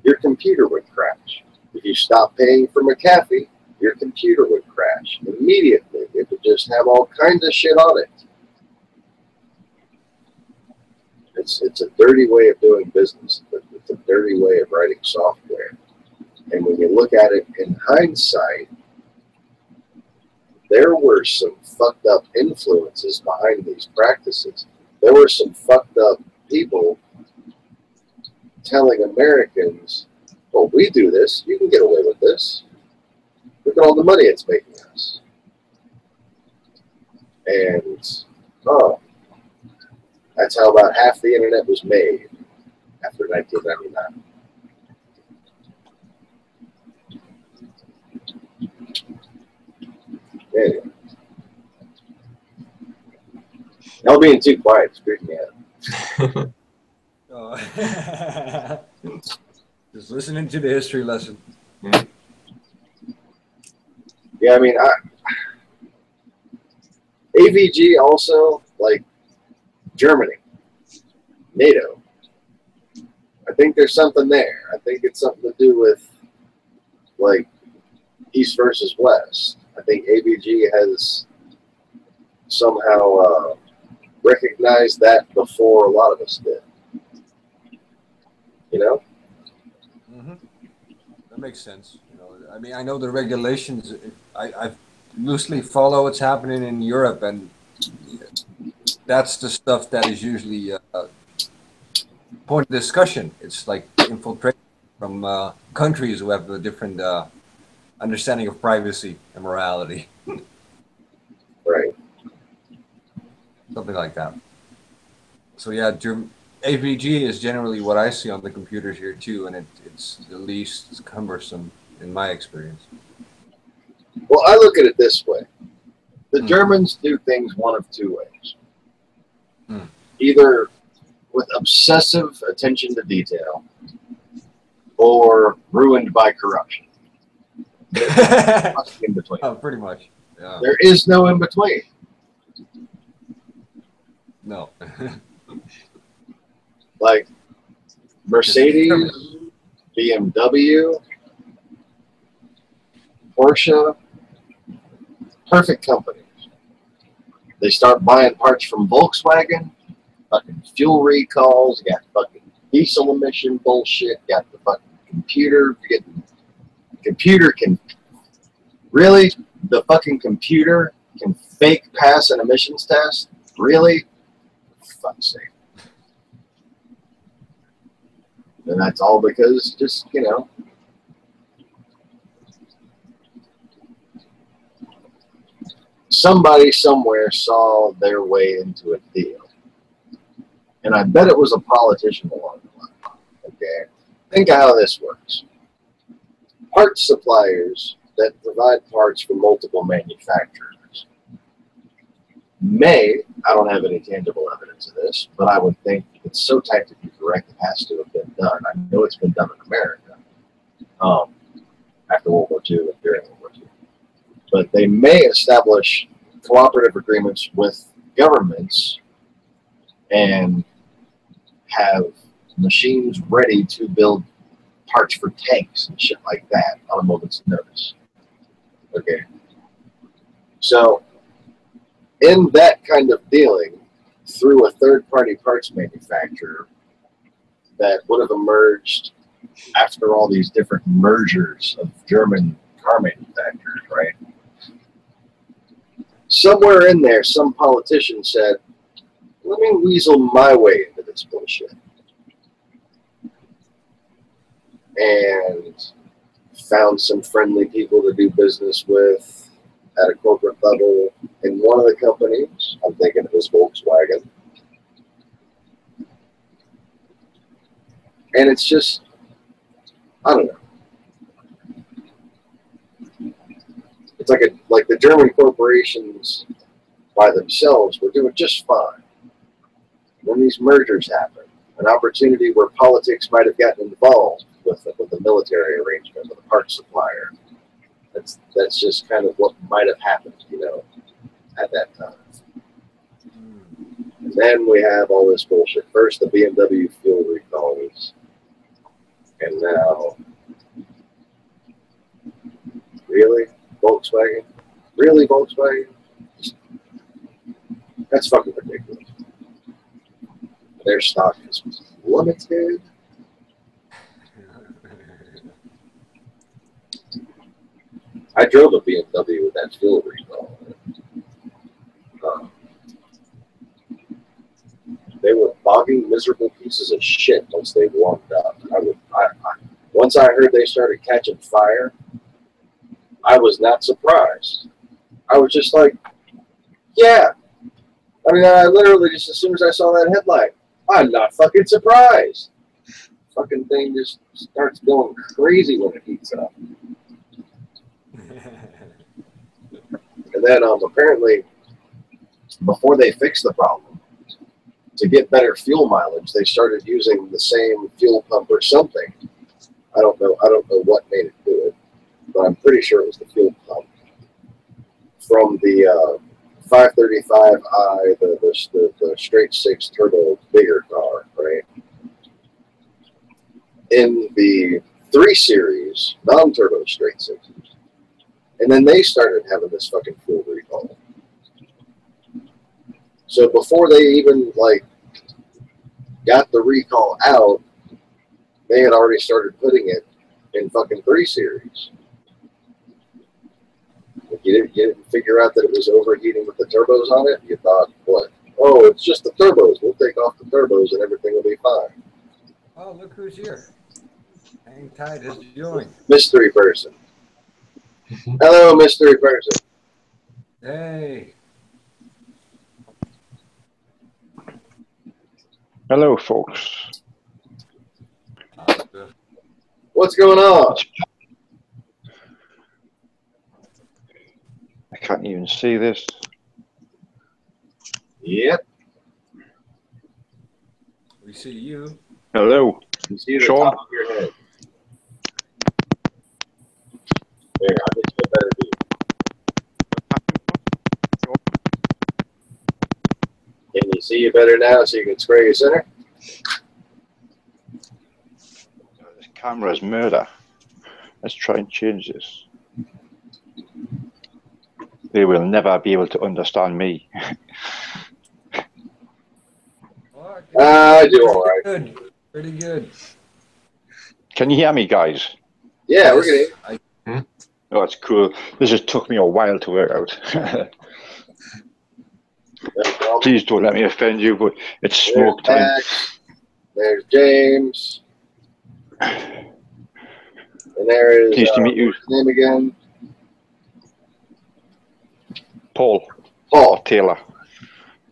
your computer would crash. If you stop paying for McAfee, your computer would crash immediately. It would just have all kinds of shit on it. It's a dirty way of doing business. It's a dirty way of writing software. And when you look at it in hindsight, there were some fucked up influences behind these practices. There were some fucked up people telling Americans, well, we do this, you can get away with this. Look at all the money it's making us. And, that's how about half the internet was made after 1999. Anyway. Y'all being too quiet is freaking me out. Oh. Just listening to the history lesson. Yeah, I mean, AVG also, like Germany, NATO. I think there's something there. I think it's something to do with, like, East versus West. I think AVG has somehow recognized that before a lot of us did. You know? Mm-hmm. That makes sense. You know, I mean, I know the regulations. I loosely follow what's happening in Europe, and that's the stuff that is usually point of discussion. It's like infiltration from countries who have a different understanding of privacy and morality. Right. Something like that. So yeah, AVG is generally what I see on the computers here too, and it's the least cumbersome in my experience. Well, I look at it this way. The Germans do things one of two ways. Either with obsessive attention to detail or ruined by corruption. In between. Oh, pretty much. Yeah. There is no in between. No. Like, Mercedes, BMW, Porsche, perfect companies. They start buying parts from Volkswagen, fucking fuel recalls, got fucking diesel emission bullshit, got the fucking computer. Computer can, really? The fucking computer can fake pass an emissions test? Really? For fuck's sake. And that's all because just, you know, somebody somewhere saw their way into a deal. And I bet it was a politician along the line. Okay? Think of how this works. Parts suppliers that provide parts for multiple manufacturers may, I don't have any tangible evidence of this, but I would think it's so technically correct it has to have been done. I know it's been done in America after World War II and during World War II. But they may establish cooperative agreements with governments and have machines ready to build parts for tanks and shit like that on a moment's notice. Okay. So, in that kind of dealing, through a third-party parts manufacturer that would have emerged after all these different mergers of German car manufacturers, right? Somewhere in there, some politician said, let me weasel my way into this bullshit. And found some friendly people to do business with at a corporate level in one of the companies. I'm thinking it was Volkswagen. And it's just, I don't know. It's like the German corporations by themselves were doing just fine. When these mergers happen, an opportunity where politics might have gotten involved with the military arrangement with a parts supplier. That's just kind of what might have happened, you know, at that time. And then we have all this bullshit. First, the BMW fuel recalls, and now, really, Volkswagen? Really, Volkswagen? That's fucking ridiculous. Their stock is plummeted. I drove a BMW with that fuel recall. They were boggy, miserable pieces of shit once they warmed up. Once I heard they started catching fire, I was not surprised. I was just like, yeah. I mean, I literally just, as soon as I saw that headlight, I'm not fucking surprised. Fucking thing just starts going crazy when it heats up. And then apparently, before they fixed the problem, to get better fuel mileage, they started using the same fuel pump or something. I don't know what made it do it, but I'm pretty sure it was the fuel pump from the 535i, the straight six turbo bigger car, right? In the 3 Series non-turbo straight sixes. And then they started having this fucking fuel recall. So before they even got the recall out, they had already started putting it in fucking 3 Series. You didn't figure out that it was overheating with the turbos on it. You thought, what? Oh, it's just the turbos. We'll take off the turbos and everything will be fine. Oh, look who's here. Hang tight as join. Mystery person. Hello, mystery person. Hey. Hello, folks. What's going on? I can't even see this. Yep. We see you. Hello. You see the Sean? top of your head. There, I think you better be. Can you see you better now so you can spray your center? camera is murder. Let's try and change this. They will never be able to understand me. I do all right. Good. Pretty good. Can you hear me, guys? Yeah, we're gonna. Oh, that's cool. This just took me a while to work out. Please don't let me offend you, but it's smoke time. Max, there's James. And there is Pleased to meet you. what's his name again? Paul. Paul. Taylor.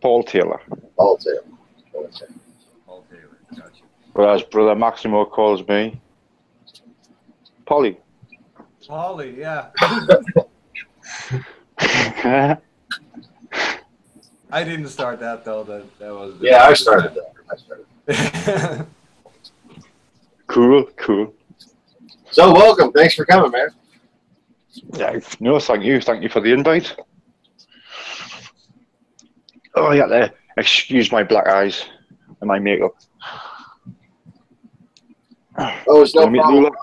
Paul Taylor. Paul Taylor. Paul Taylor. Gotcha. Whereas Brother Maximo calls me Polly. Holly, yeah. I didn't start that though. That was. Yeah, I started that. Cool, cool. So welcome. Thanks for coming, man. Yeah, no, thank you. Thank you for the invite. Oh, yeah, there. Excuse my black eyes and my makeup. Oh, it's no Wanna meet problem. Lula?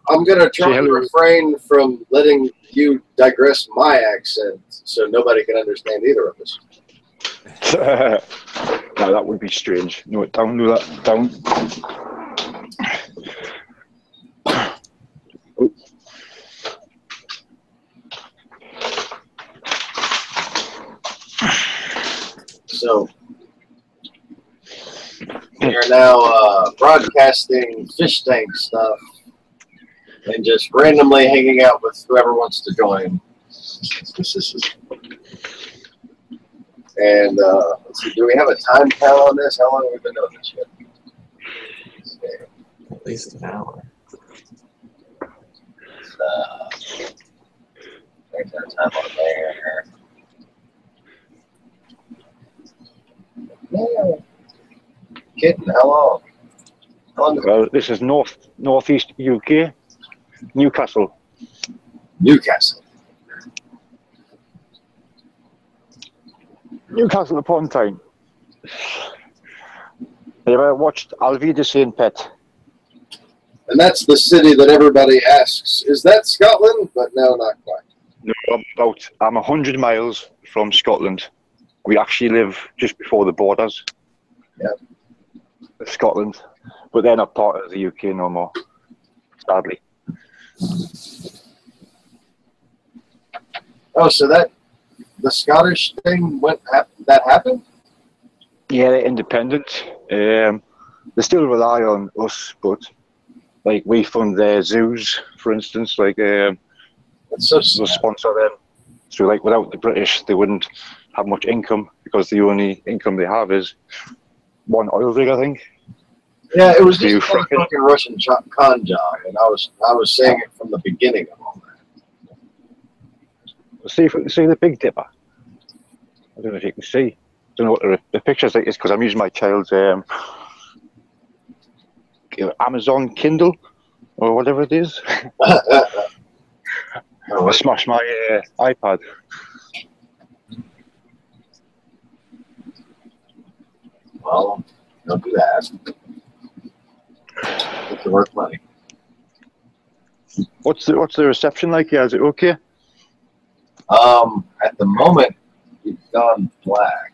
I'm gonna try Say to hello. refrain from letting you digress my accent, so nobody can understand either of us. No, that would be strange. No, down, Lula, down. Oh. So we are now broadcasting fish tank stuff and just randomly hanging out with whoever wants to join. And let's see, do we have a time count on this? How long have we been doing this yet? At least an hour. There's our time on there. No. Kitten, how long? How long? Well, this is northeast UK, Newcastle. Newcastle. Newcastle upon Tyne. Have you ever watched Alvie de Saint Pet? And that's the city that everybody asks, is that Scotland? But no, not quite. No, I'm 100 miles from Scotland. We actually live just before the borders. Yep. Of Scotland, but they're not part of the UK no more, sadly. Oh, so the Scottish thing that happened? Yeah, they're independent. They still rely on us, but like we fund their zoos, for instance. Like That's so we'll sad. sponsor them. So like without the British, they wouldn't have much income because the only income they have is one oil rig, I think. Yeah, it was Do you just a fracking? fucking Russian con job, and I was saying it from the beginning of all that. See if we can see the Big Dipper. I don't know if you can see. I don't know what the picture's like. It's because I'm using my child's Amazon Kindle or whatever it is. I smashed my iPad. Well, don't do that. It's worth money. What's the reception like? Yeah, is it okay? At the moment, it's gone black.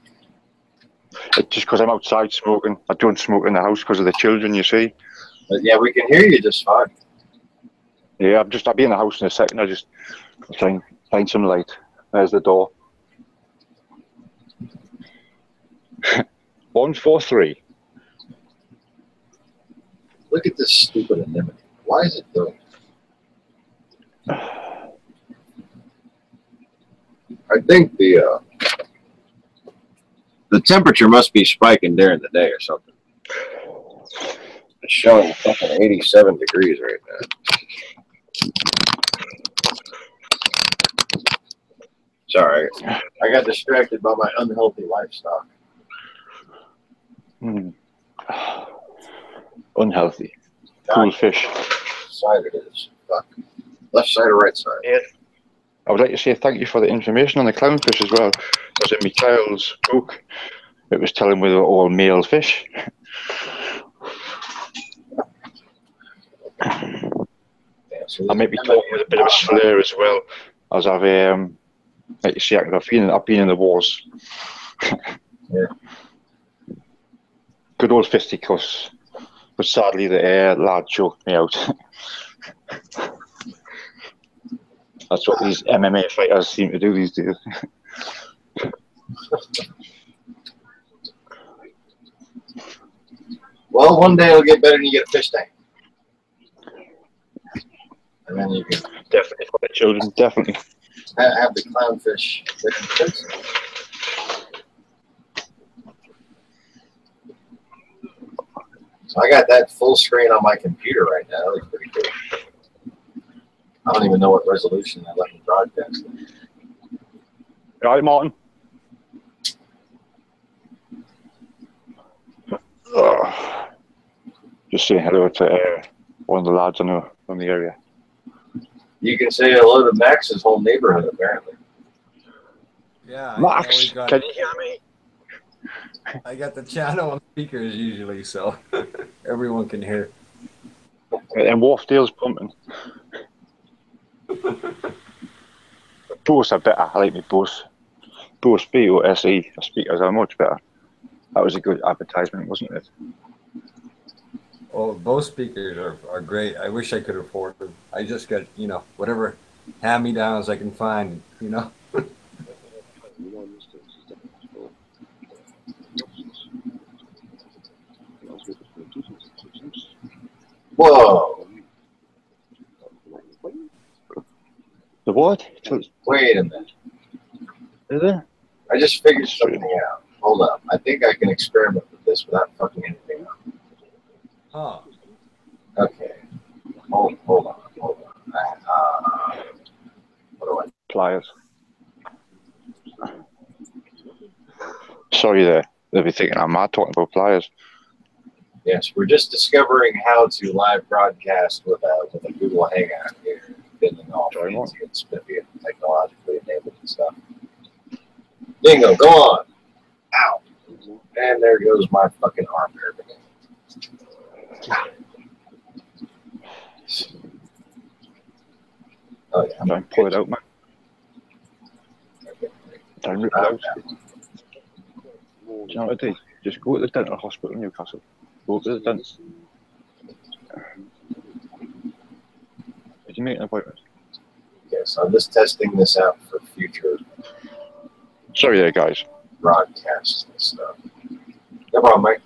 It's just because I'm outside smoking. I don't smoke in the house because of the children, you see. But yeah, we can hear you just fine. Yeah, I'll be in the house in a second. I'll just try and find some light. There's the door. 143. Look at this stupid anemone. Why is it doing it? I think the temperature must be spiking during the day or something. It's showing fucking 87 degrees right now. Sorry, I got distracted by my unhealthy lifestyle. Unhealthy. Cool fish. Side it is. Fuck. Left side or right side? Yeah. I would like to say thank you for the information on the clownfish as well. Because in my child's book, it was telling me they were all male fish. Yeah, so I might be talking with a bit of a slur as well, as I've like you see, I've been in the wars. Yeah. Good old fisticuffs, but sadly the lad choked me out. That's what these MMA fighters seem to do these days. Well, one day it'll get better and you get a fish tank. And then you can Definitely for the children, definitely. have the clownfish. So I got that full screen on my computer right now. That looks pretty cool. I don't even know what resolution I let me broadcast. Right, Martin? Just saying hello to one of the lads from the area. You can say hello to Max's whole neighborhood, apparently. Yeah. Max, Yeah, can you hear me? I got the channel on speakers usually, so everyone can hear. And Wharfdale's pumping. Both are better. I like me both. Both BOSE speakers are much better. That was a good advertisement, wasn't it? Oh, both speakers are great. I wish I could afford them. I just got, whatever hand-me-downs I can find, Whoa. The what? Wait a minute. Is it? I just figured something out. Hold up. I think I can experiment with this without fucking anything up. Huh. Okay. Hold on. What do I? Pliers. Sorry there. They'll be thinking I'm mad talking about pliers. Yes, we're just discovering how to live broadcast with a Google Hangout here. Getting all fancy and spiffy and technologically enabled and stuff. Dingo, go on. Ow. And there goes my fucking arm there. Oh, yeah. Don't pull it out, man. Don't rip it out. Do you know what I do? Just go to the dental hospital in Newcastle. Go to the dentist. Did you make an appointment? Yes, I'm just testing this out for future Sorry there, guys. broadcasts and stuff. No problem, Mike.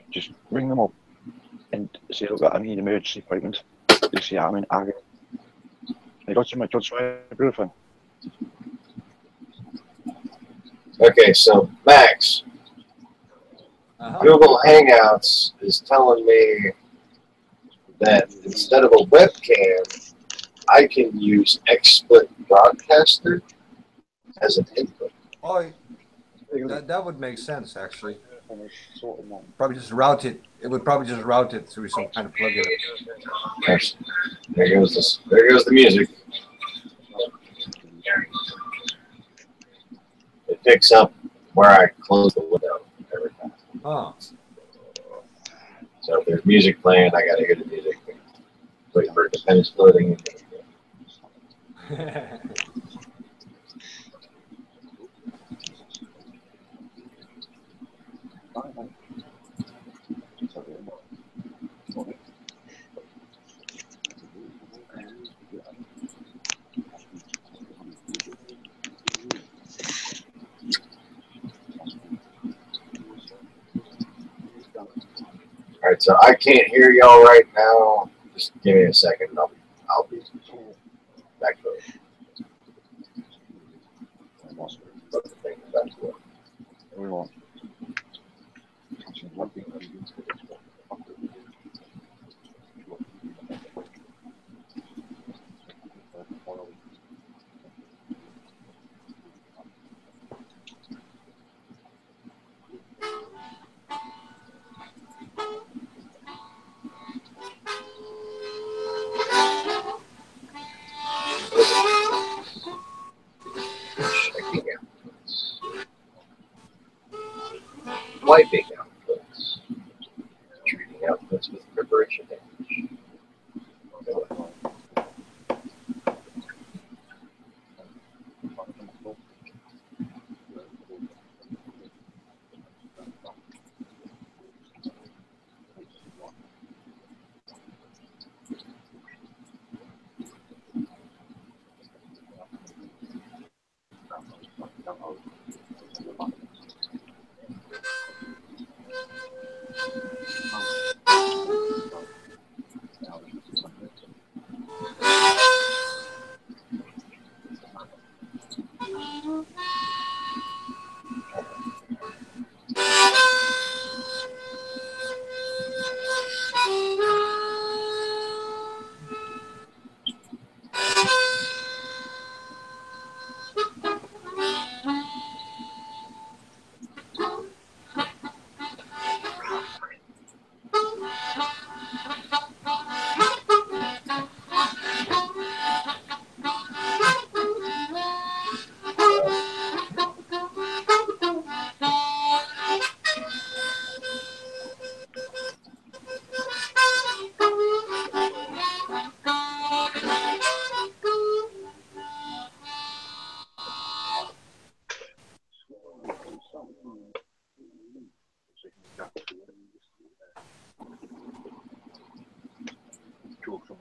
Just ring them up and say, look, I need an emergency appointment. You see, I'm in agony. I got so much on my girlfriend. Okay, so Max, Google Hangouts is telling me that instead of a webcam, I can use XSplit Broadcaster as an input. Oh, that would make sense, actually. Probably just route it. It would probably just route it through some kind of plugin. There goes this. There goes the music. It picks up where I close the window every time. Oh. So if there's music playing, I gotta hear the music. Wait for it to finish loading. All right, so I can't hear y'all right now. Just give me a second. I'll be back to it. Wiping outputs. vibration damage.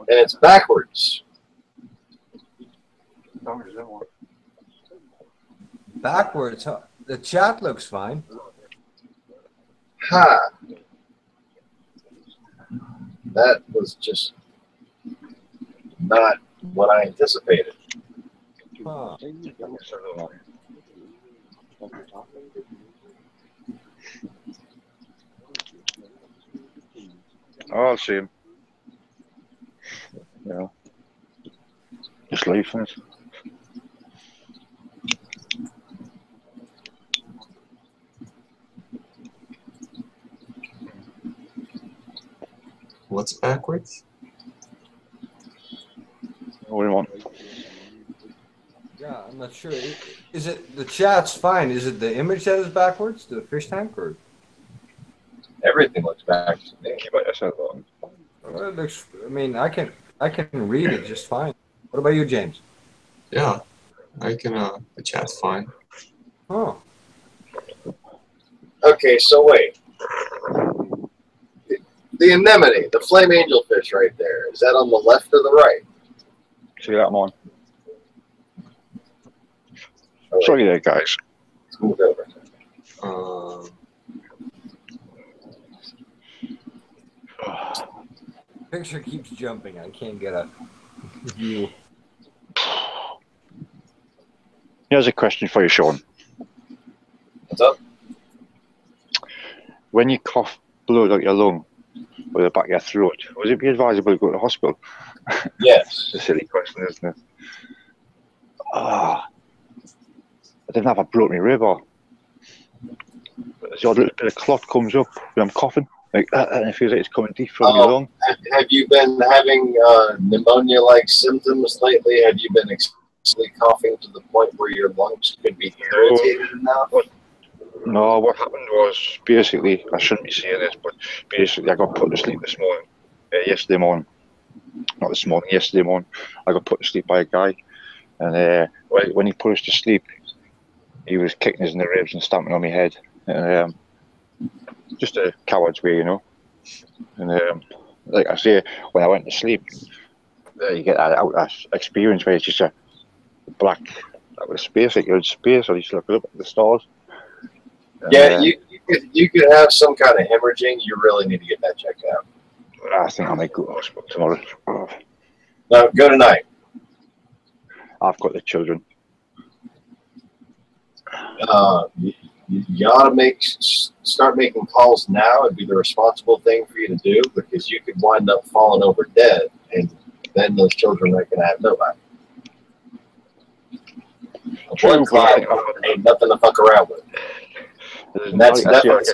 And it's backwards. Backwards, huh? The chat looks fine. Ha! That was just not what I anticipated. Huh. Oh, I'll see him. Yeah. Just leaving it. What's backwards? What do you want? Yeah, I'm not sure. Is it the chat's fine? Is it the image that is backwards, the fish tank, or? Everything looks backwards to me. Keep it yourself on. Well, it looks. I mean, I can read it just fine. What about you, James? Yeah, I can. The chat's fine. Oh, Okay, so wait. The anemone, the flame angelfish right there, is that on the left or the right? See that one? Oh, Sorry there, guys. let's move over. picture keeps jumping. I can't get a view. Here's a question for you, Sean. What's up? When you cough blood out your lung or the back of your throat, would it be advisable to go to the hospital? Yes. It's a silly question, isn't it? Ah, I didn't have a broken rib or the odd little bit of clot comes up when I'm coughing. Like, and it feels like it's coming deep from your lung. Have you been having pneumonia-like symptoms lately? Have you been excessively coughing to the point where your lungs could be irritated enough? No, what happened was basically, I shouldn't be saying this, but basically I got put to sleep this morning, yesterday morning. Not this morning, yesterday morning. I got put to sleep by a guy, and when he put us to sleep, he was kicking us in the ribs and stamping on my head. And just a coward's way, you know. And like I say, when I went to sleep, you get that experience where it's just a black, that was space, like you're in space, or you just look up at the stars. Yeah, you could have some kind of hemorrhaging. You really need to get that checked out. I think I might go to the hospital tomorrow. No, go tonight. I've got the children. You ought to start making calls now. It'd be the responsible thing for you to do, because you could wind up falling over dead, and then those children are going to have nobody. A blood clot ain't nothing to fuck around with. And that's definitely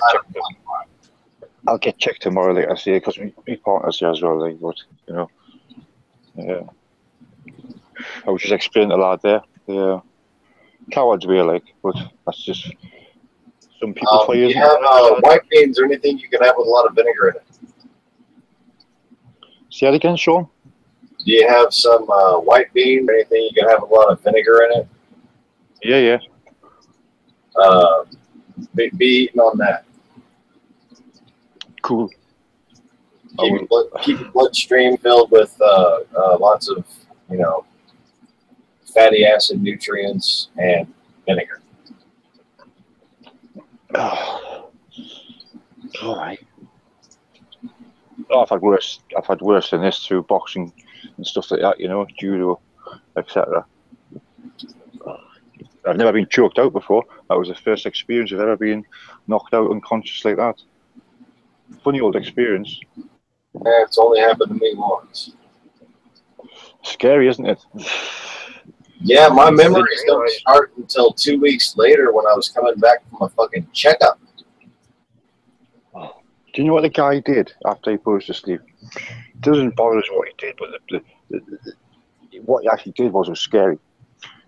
I'll get checked tomorrow, like I say, because my partner's here as well, like, but, you know. Yeah. I was just explaining to the lad there, the coward's way, like, but that's just some people's way. You have white beans or anything you can have with a lot of vinegar in it. Say that again, Sean? Do you have some white bean or anything you can have a lot of vinegar in it? Yeah, yeah. Be eating on that. Cool. Keep your bloodstream filled with lots of, you know, fatty acid nutrients and vinegar. Oh, all right. Oh, I've had worse. I've had worse than this through boxing and stuff like that. You know, judo, etc. I've never been choked out before. That was the first experience of ever being knocked out unconscious like that. Funny old experience. It's only happened to me once. Scary, isn't it? Yeah, my memories don't start until 2 weeks later when I was coming back from a fucking checkup. Do you know what the guy did after he put us to sleep? It doesn't bother us what he did, but what he actually did was scary.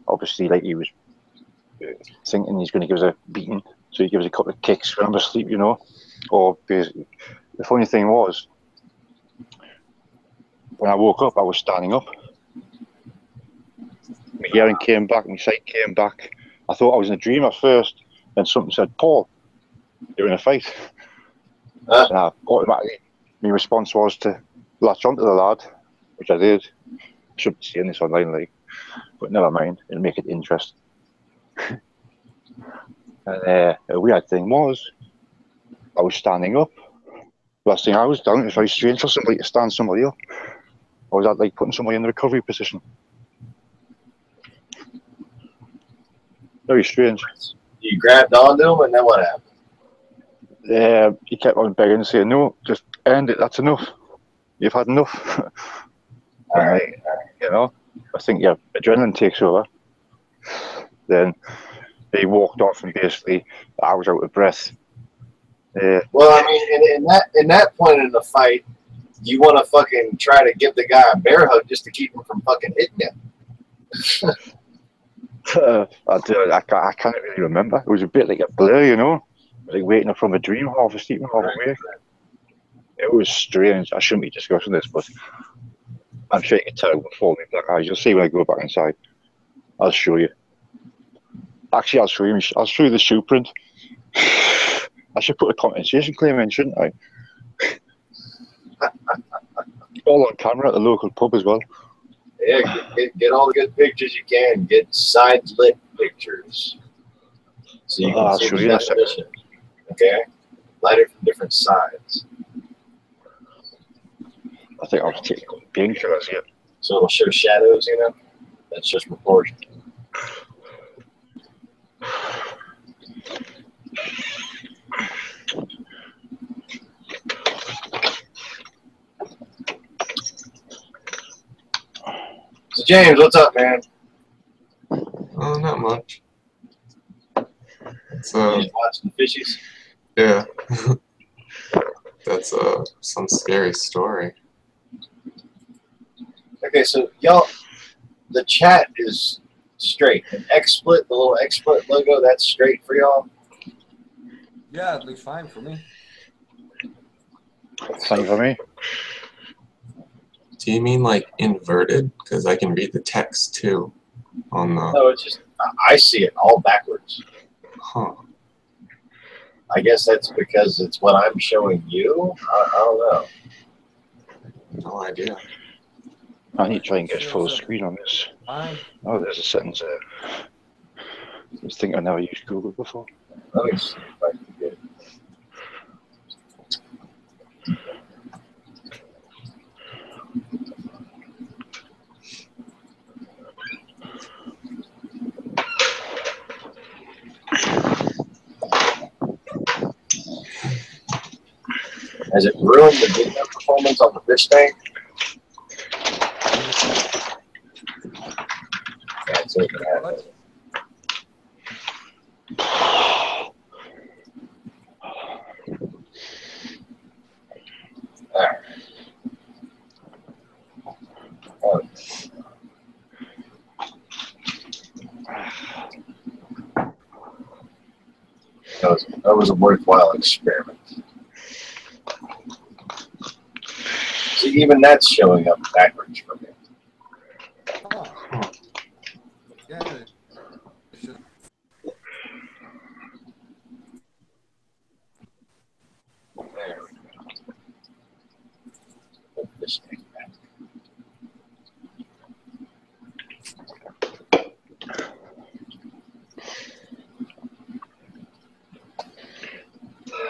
Obviously, like he was thinking he's going to give us a beating, so he gives us a couple of kicks when I'm asleep, you know. Or basically, the funny thing was, when I woke up, I was standing up. My hearing came back, my sight came back. I thought I was in a dream at first, then something said, "Paul, you're in a fight." And I automatically, my response was to latch onto the lad, which I did. I shouldn't be saying this online, like, but never mind, it'll make it interesting. And a weird thing was, I was standing up. Last thing I was doing, it was very strange for somebody to stand somebody up. I was like putting somebody in the recovery position. Very strange. You grabbed onto him, and then what happened? He kept on begging and saying, "No, just end it. That's enough. You've had enough." All right. You know, I think your adrenaline takes over. Then he walked off, and basically I was out of breath. Well, I mean, in that point in the fight, you want to fucking try to give the guy a bear hug just to keep him from fucking hitting you. I can't really remember. It was a bit like a blur, you know, like waking up from a dream, half asleep and half awake. It was strange. I shouldn't be discussing this, but I'm sure you can tell before me black eyes. You'll see when I go back inside. I'll show you. Actually, I'll show you. I'll show you the shoe print. I should put a compensation claim in, shouldn't I? All on camera at the local pub as well. Yeah, get all the good pictures you can. Get side lit pictures. So you can see the definition. Okay? Light it from different sides. I think I'll take painkillers here. So it'll show shadows, you know? That's just proportion. So James, what's up, man? Oh, not much. It's You just watching the fishies? yeah. That's some scary story. Okay, so y'all, the chat is straight. An XSplit, the little XSplit logo, that's straight for y'all? Yeah, it looks fine for me. Fine for me. Do you mean like inverted? Because I can read the text too on the. No, it's just, I see it all backwards. Huh. I guess that's because it's what I'm showing you. I don't know. No idea. I need to try and get full screen on this. Fine. Oh, there's a sentence there. I think I never used Google before. Let me see if I can get it. Has it ruined the video performance on the fish tank? Yeah, it's open. What? All right. Oh. That was a worthwhile experiment. See, even that's showing up backwards for me. Oh. Yeah. It should. There. Put this thing back.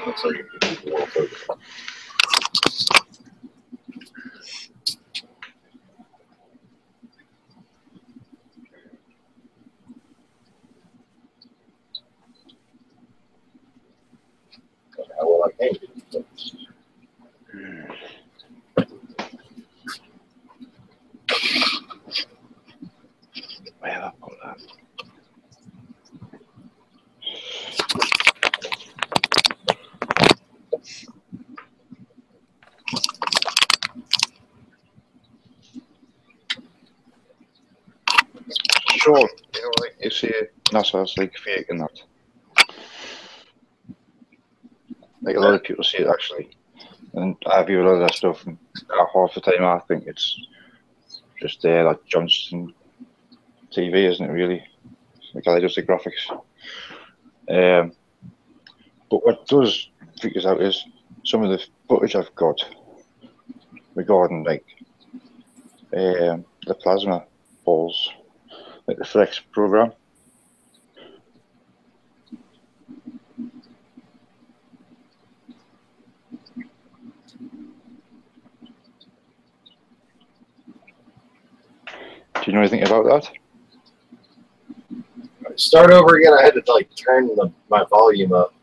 Looks like it could be a little further. How well I can do this. Where have I put that? Sure, you know, like you see NASA's like fake and that. Like a lot of people see it actually, and I view a lot of that stuff, and half the time I think it's just like Johnston TV, isn't it? Really, like I just the graphics. But what does freak us out is some of the footage I've got regarding like the plasma balls, like the Flex program. Do you know anything about that? Start over again. I had to like turn my volume up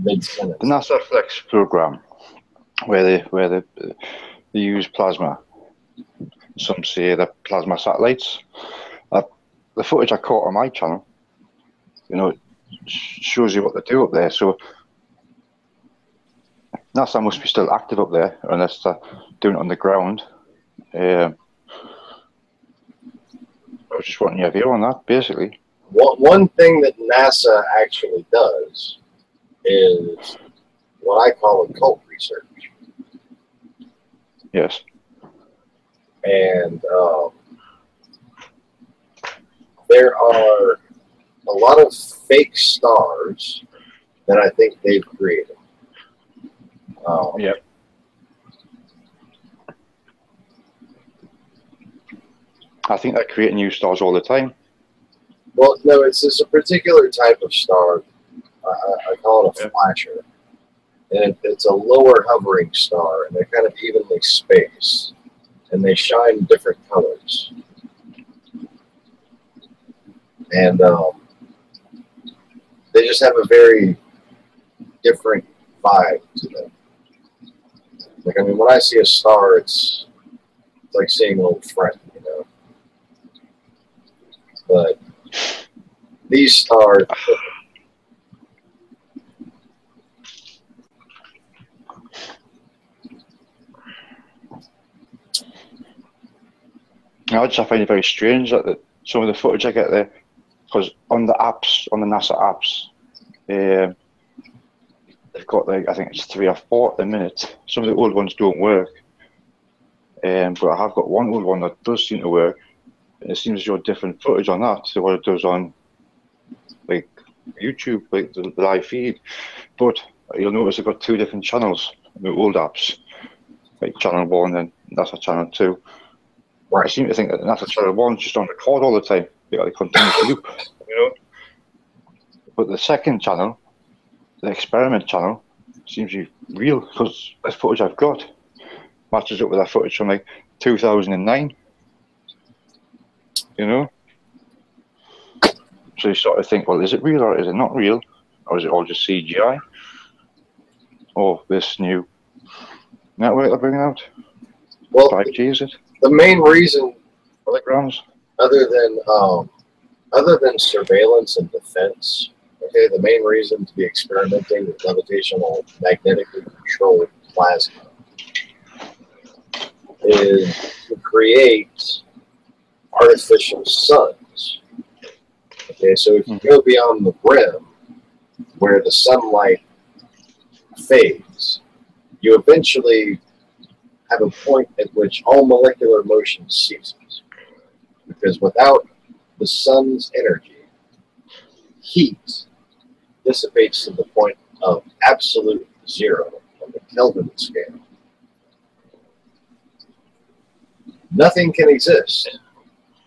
mid-sentence. The NASA Flex program, where they use plasma. Some say they're plasma satellites. The footage I caught on my channel, you know, it shows you what they do up there. So NASA must be still active up there, unless they're doing it on the ground. I was just wanting your view on that, basically. One thing that NASA actually does is what I call occult research. Yes. And there are a lot of fake stars that I think they've created. Yep. I think they're creating new stars all the time. Well, no, it's a particular type of star. I call it a flasher. And it's a lower hovering star, and they're kind of evenly spaced. And they shine different colors. And they just have a very different vibe to them. Like, I mean, when I see a star, it's like seeing an old friend, you know. But these stars, I just find it very strange that some of the footage I get there, because on the apps, on the NASA apps, they've got like, I think it's 3 or 4 at the minute. Some of the old ones don't work, but I have got one old one that does seem to work. And it seems to show different footage on that to what it does on like YouTube, like the live feed. But you'll notice I've got 2 different channels on the old apps, like channel 1 and NASA channel 2. I seem to think that NASA channel 1's just on record all the time. They got a continuous loop, you know. But the second channel, the experiment channel, seems to be real, because this footage I've got matches up with that footage from like 2009. You know? So you sort of think, well, is it real or is it not real? Or is it all just CGI? Or this new network they're bringing out? well, 5G, is it? the main reason, Holograms? other than surveillance and defense, okay, the main reason to be experimenting with levitational magnetically controlled plasma is to create artificial suns. Okay, so if you go beyond the rim where the sunlight fades, you eventually have a point at which all molecular motion ceases. Because without the sun's energy, heat dissipates to the point of absolute zero on the Kelvin scale. Nothing can exist.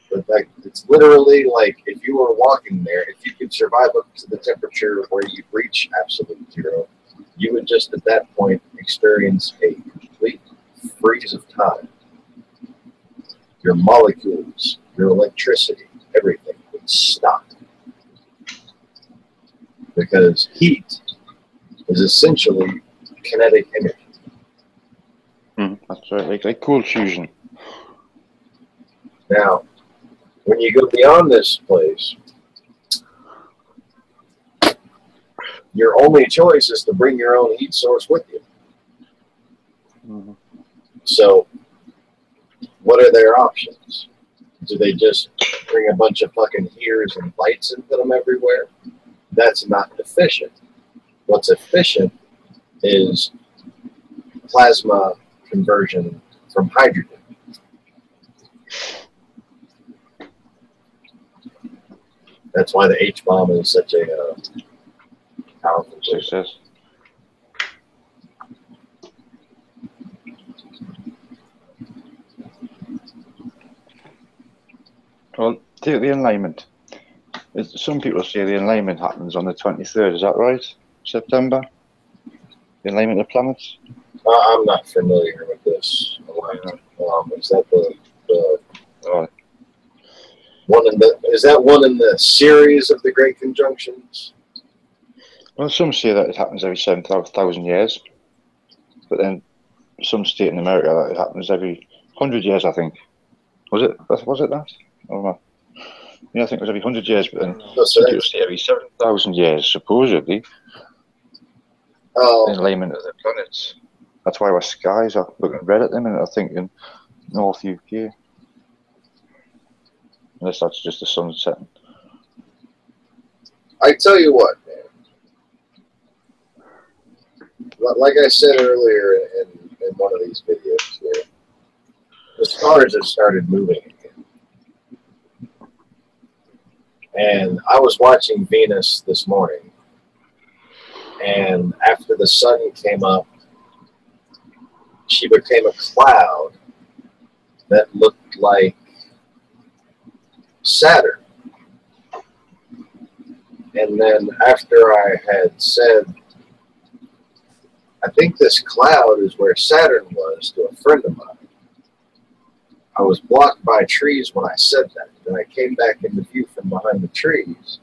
But like, it's literally like if you were walking there, if you could survive up to the temperature where you reach absolute zero, you would just at that point experience a complete freeze of time. Your molecules, your electricity, everything would stop. Because heat is essentially kinetic energy. That's right, like cold fusion. Now, when you go beyond this place, your only choice is to bring your own heat source with you. So, what are their options? Do they just bring a bunch of fucking heaters and lights and put them everywhere? That's not efficient. What's efficient is plasma conversion from hydrogen. That's why the H-bomb is such a powerful success. Well, take the alignment. Some people say the alignment happens on the 23rd. Is that right? September? The alignment of planets? I'm not familiar with this. Is that the one in the? Is that one in the series of the Great Conjunctions? Well, some say that it happens every 7,000 years, but then some state in America that it happens every 100 years. I think. Was it that? I don't know. Yeah, I think it was every 100 years, but then some people say every 7,000 years, supposedly. In alignment of the planets. That's why our skies are looking red at them and are thinking North UK. Unless that's just the sun setting. I tell you what, man. Like I said earlier in one of these videos here, the stars have started moving again. And I was watching Venus this morning, and after the sun came up, she became a cloud that looked like Saturn. And then after I had said, I think this cloud is where Saturn was, to a friend of mine, I was blocked by trees when I said that. Then I came back into view from behind the trees,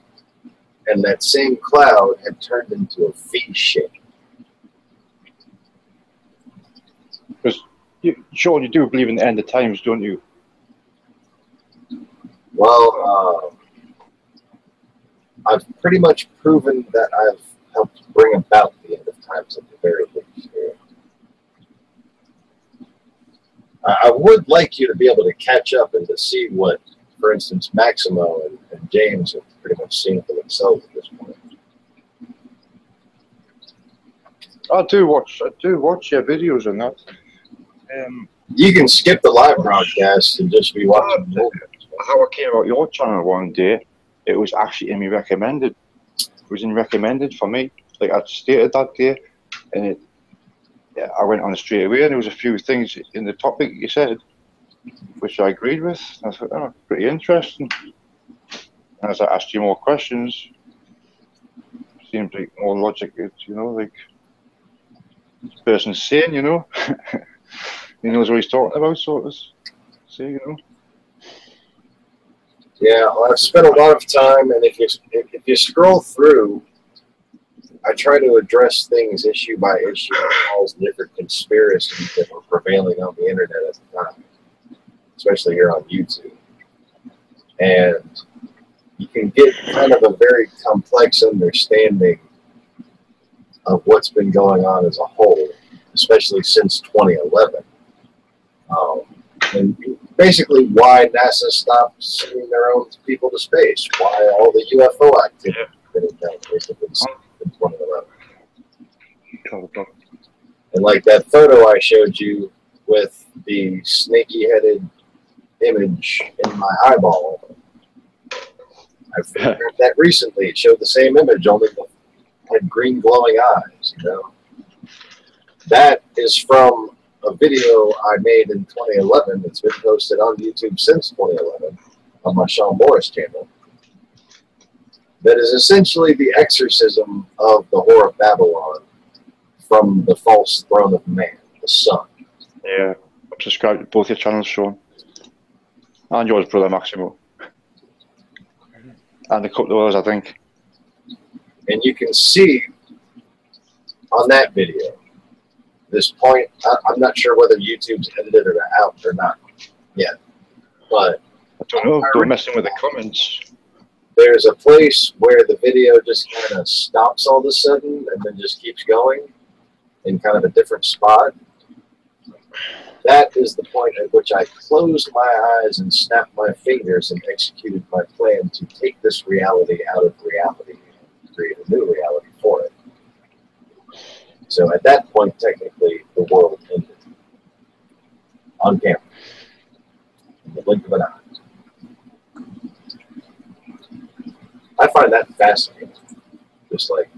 and that same cloud had turned into a V shape. Because, Sean, you do believe in the end of times, don't you? Well, I've pretty much proven that I've helped bring about the end of times at the very least. I would like you to be able to catch up and to see what, for instance, Maximo and James have pretty much seen for themselves at this point. I do watch your videos on that. You can skip the live broadcast and just be watching the movies. How I came about your channel one day, it was actually in me recommended. It was in recommended for me. Like I stated that day, and I went on straight away, and there was a few things in the topic you said, which I agreed with. I thought, oh, pretty interesting. And as I asked you more questions, it seemed like more logic. Like this person's saying, he knows what he's talking about, sort of say, Yeah, well, I've spent a lot of time, and if you scroll through, I try to address things issue by issue, all the different conspiracies that were prevailing on the internet at the time, especially here on YouTube. And you can get kind of a very complex understanding of what's been going on as a whole, especially since 2011. And basically why NASA stopped sending their own people to space, why all the UFO activity that had basically in 2011. And like that photo I showed you with the snaky-headed image in my eyeball. I figured that recently. It showed the same image, only had green glowing eyes, you know. That is from a video I made in 2011 that's been posted on YouTube since 2011 on my Sean Morris channel. That is essentially the exorcism of the Whore of Babylon from the false throne of man, the sun. Yeah, I've subscribed to both your channels, Sean. And yours, Brother Maximo. And a couple of others, I think. And you can see on that video, this point, I'm not sure whether YouTube's edited it out or not yet, but I don't know, don't mess in with the comments. There's a place where the video just kind of stops all of a sudden and then just keeps going in kind of a different spot. That is the point at which I closed my eyes and snapped my fingers and executed my plan to take this reality out of reality and create a new reality for it. So at that point, technically, the world ended. On camera. In the blink of an eye. I find that fascinating. Just like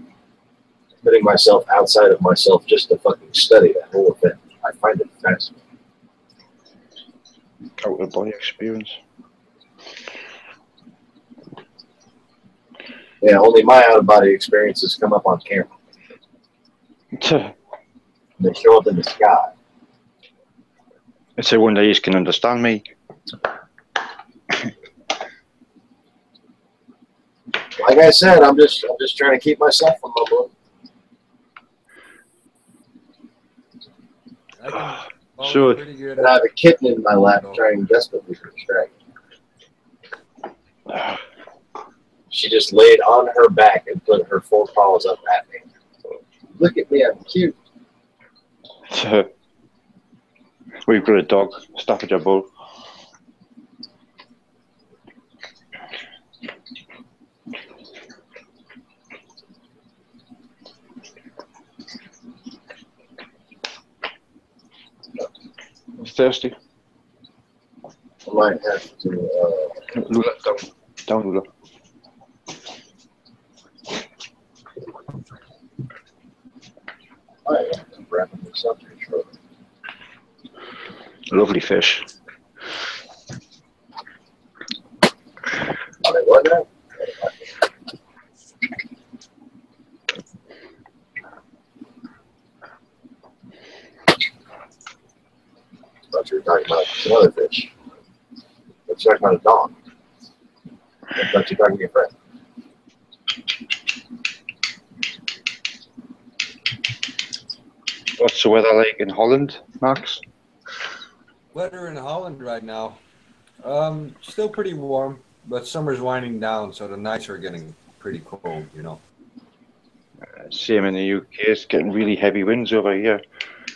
putting myself outside of myself just to fucking study that whole event. I find it fascinating. Out of body experience. Yeah, only my out of body experiences come up on camera. They show up in the sky. It's a one day you can understand me. Like I said, I'm just trying to keep myself from mumbling. Sure. And I have a kitten in my lap trying desperately to distract me. She just laid on her back and put her 4 paws up at me. Look at me, I'm cute. We've got a dog, Staffordshire Bull. Thirsty. I might have to. Lula, down, Lula. I am wrapping this up here shortly. Lovely fish. Are they what now? I thought you were talking about some other fish. Let's talk about a dog. I thought you were talking to your friend. What's the weather like in Holland, Max? Weather in Holland right now, still pretty warm, but summer's winding down, so the nights are getting pretty cold, you know. Same in the UK. It's getting really heavy winds over here.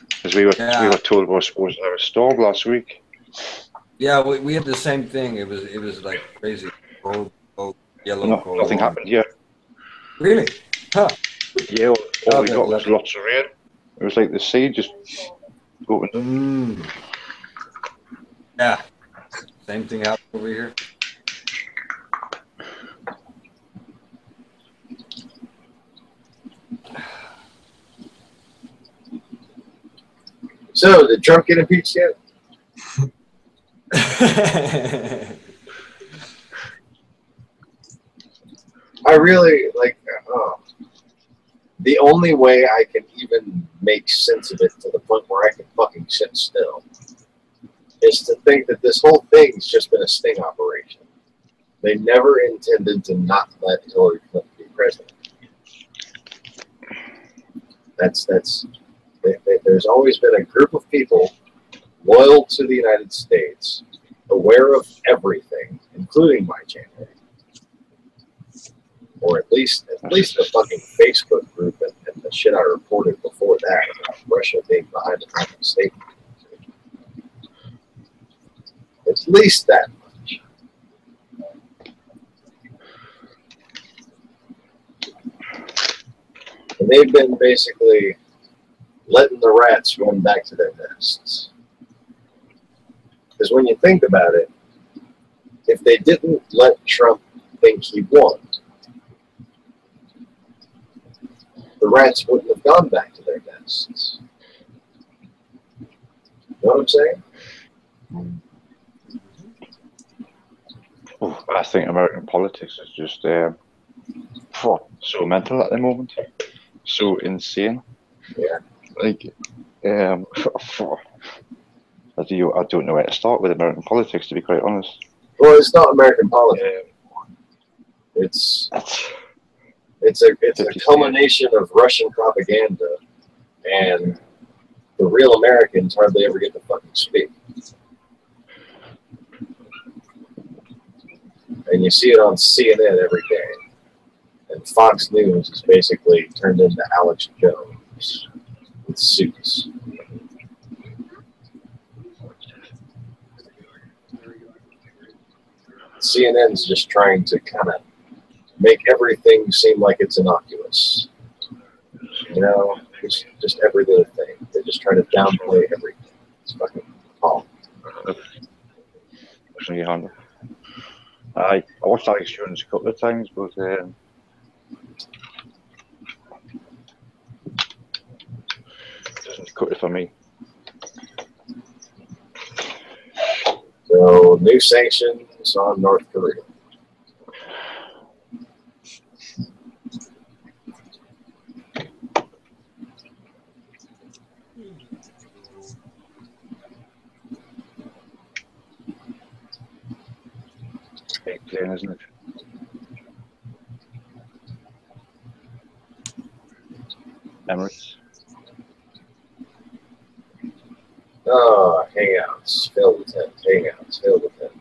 Because we were told we were supposed to have a storm last week. Yeah, we had the same thing. It was like crazy cold, yellow cold. Nothing happened yet. Really? Huh. Yeah, all we got was lots of rain. It was like the sea just opened up. Yeah, same thing happened over here. So, did Trump get impeached yet? I really, like, the only way I can even make sense of it to the point where I can fucking sit still is to think that this whole thing's just been a sting operation. They never intended to not let Hillary Clinton be president. There's always been a group of people loyal to the United States, aware of everything, including my channel, or at least the fucking Facebook group and the shit I reported before that about Russia being behind the Trump statement. At least that much. And they've been basically letting the rats run back to their nests. Because when you think about it, if they didn't let Trump think he won, the rats wouldn't have gone back to their nests. You know what I'm saying? Oh, I think American politics is just so mental at the moment, so insane. Yeah. Like, I don't know where to start with American politics, to be quite honest. Well, it's not American politics. It's a culmination of Russian propaganda, and the real Americans hardly ever get to fucking speak. And you see it on CNN every day. And Fox News is basically turned into Alex Jones with suits. CNN's just trying to kind of make everything seem like it's innocuous. You know, just every little thing. They're just trying to downplay everything. It's fucking calm. I watched Alex Jones a couple of times, but doesn't cut it for me. So, new sanctions on North Korea. Big plane, isn't it? Emirates. Oh, Hangouts. Fill the tent. Hangouts. Fill the tent.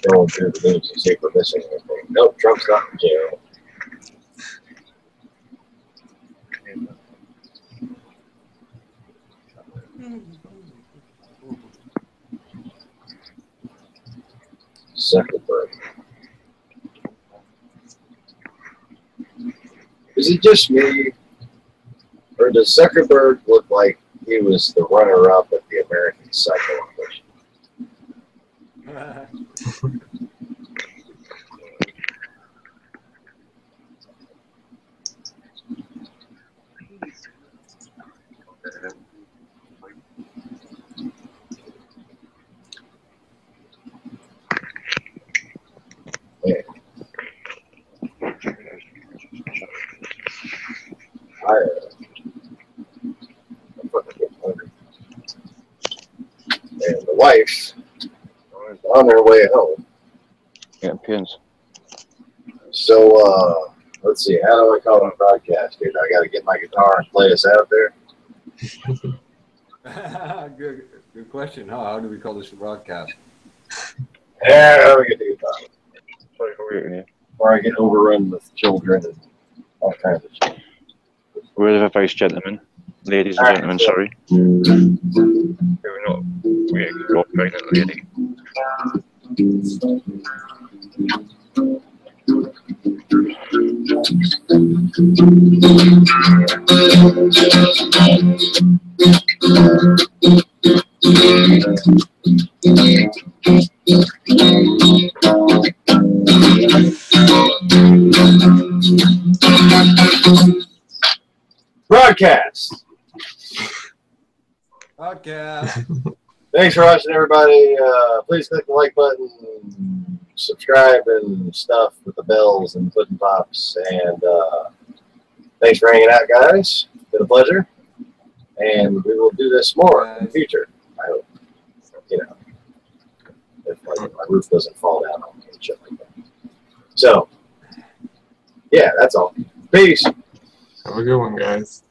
Going through the news to see if we're missing anything. Nope, Trump's not in jail. Zuckerberg. Is it just me, or does Zuckerberg look like he was the runner-up at the American Psycho Audition? Yeah. I'm fucking getting hungry. And the wife is on her way home. Getting pins. So, let's see, how do I call it a broadcast, dude? I gotta get my guitar and play us out there. Good question. How do we call this a broadcast? Yeah, how do we get the guitar? Sorry for waiting here. Or I get overrun with children and all kinds of shit. Word of advice, gentlemen. Ladies and gentlemen, sorry. We're not. We got pregnant lady. Broadcast. Podcast. Thanks for watching, everybody. Please click the like button, subscribe and stuff with the bells and pudding pops. And thanks for hanging out, guys. It's been a pleasure. And we will do this more in the future. I hope. You know, if like, my roof doesn't fall down on me and shit like that. So, yeah, that's all. Peace. Have a good one, guys.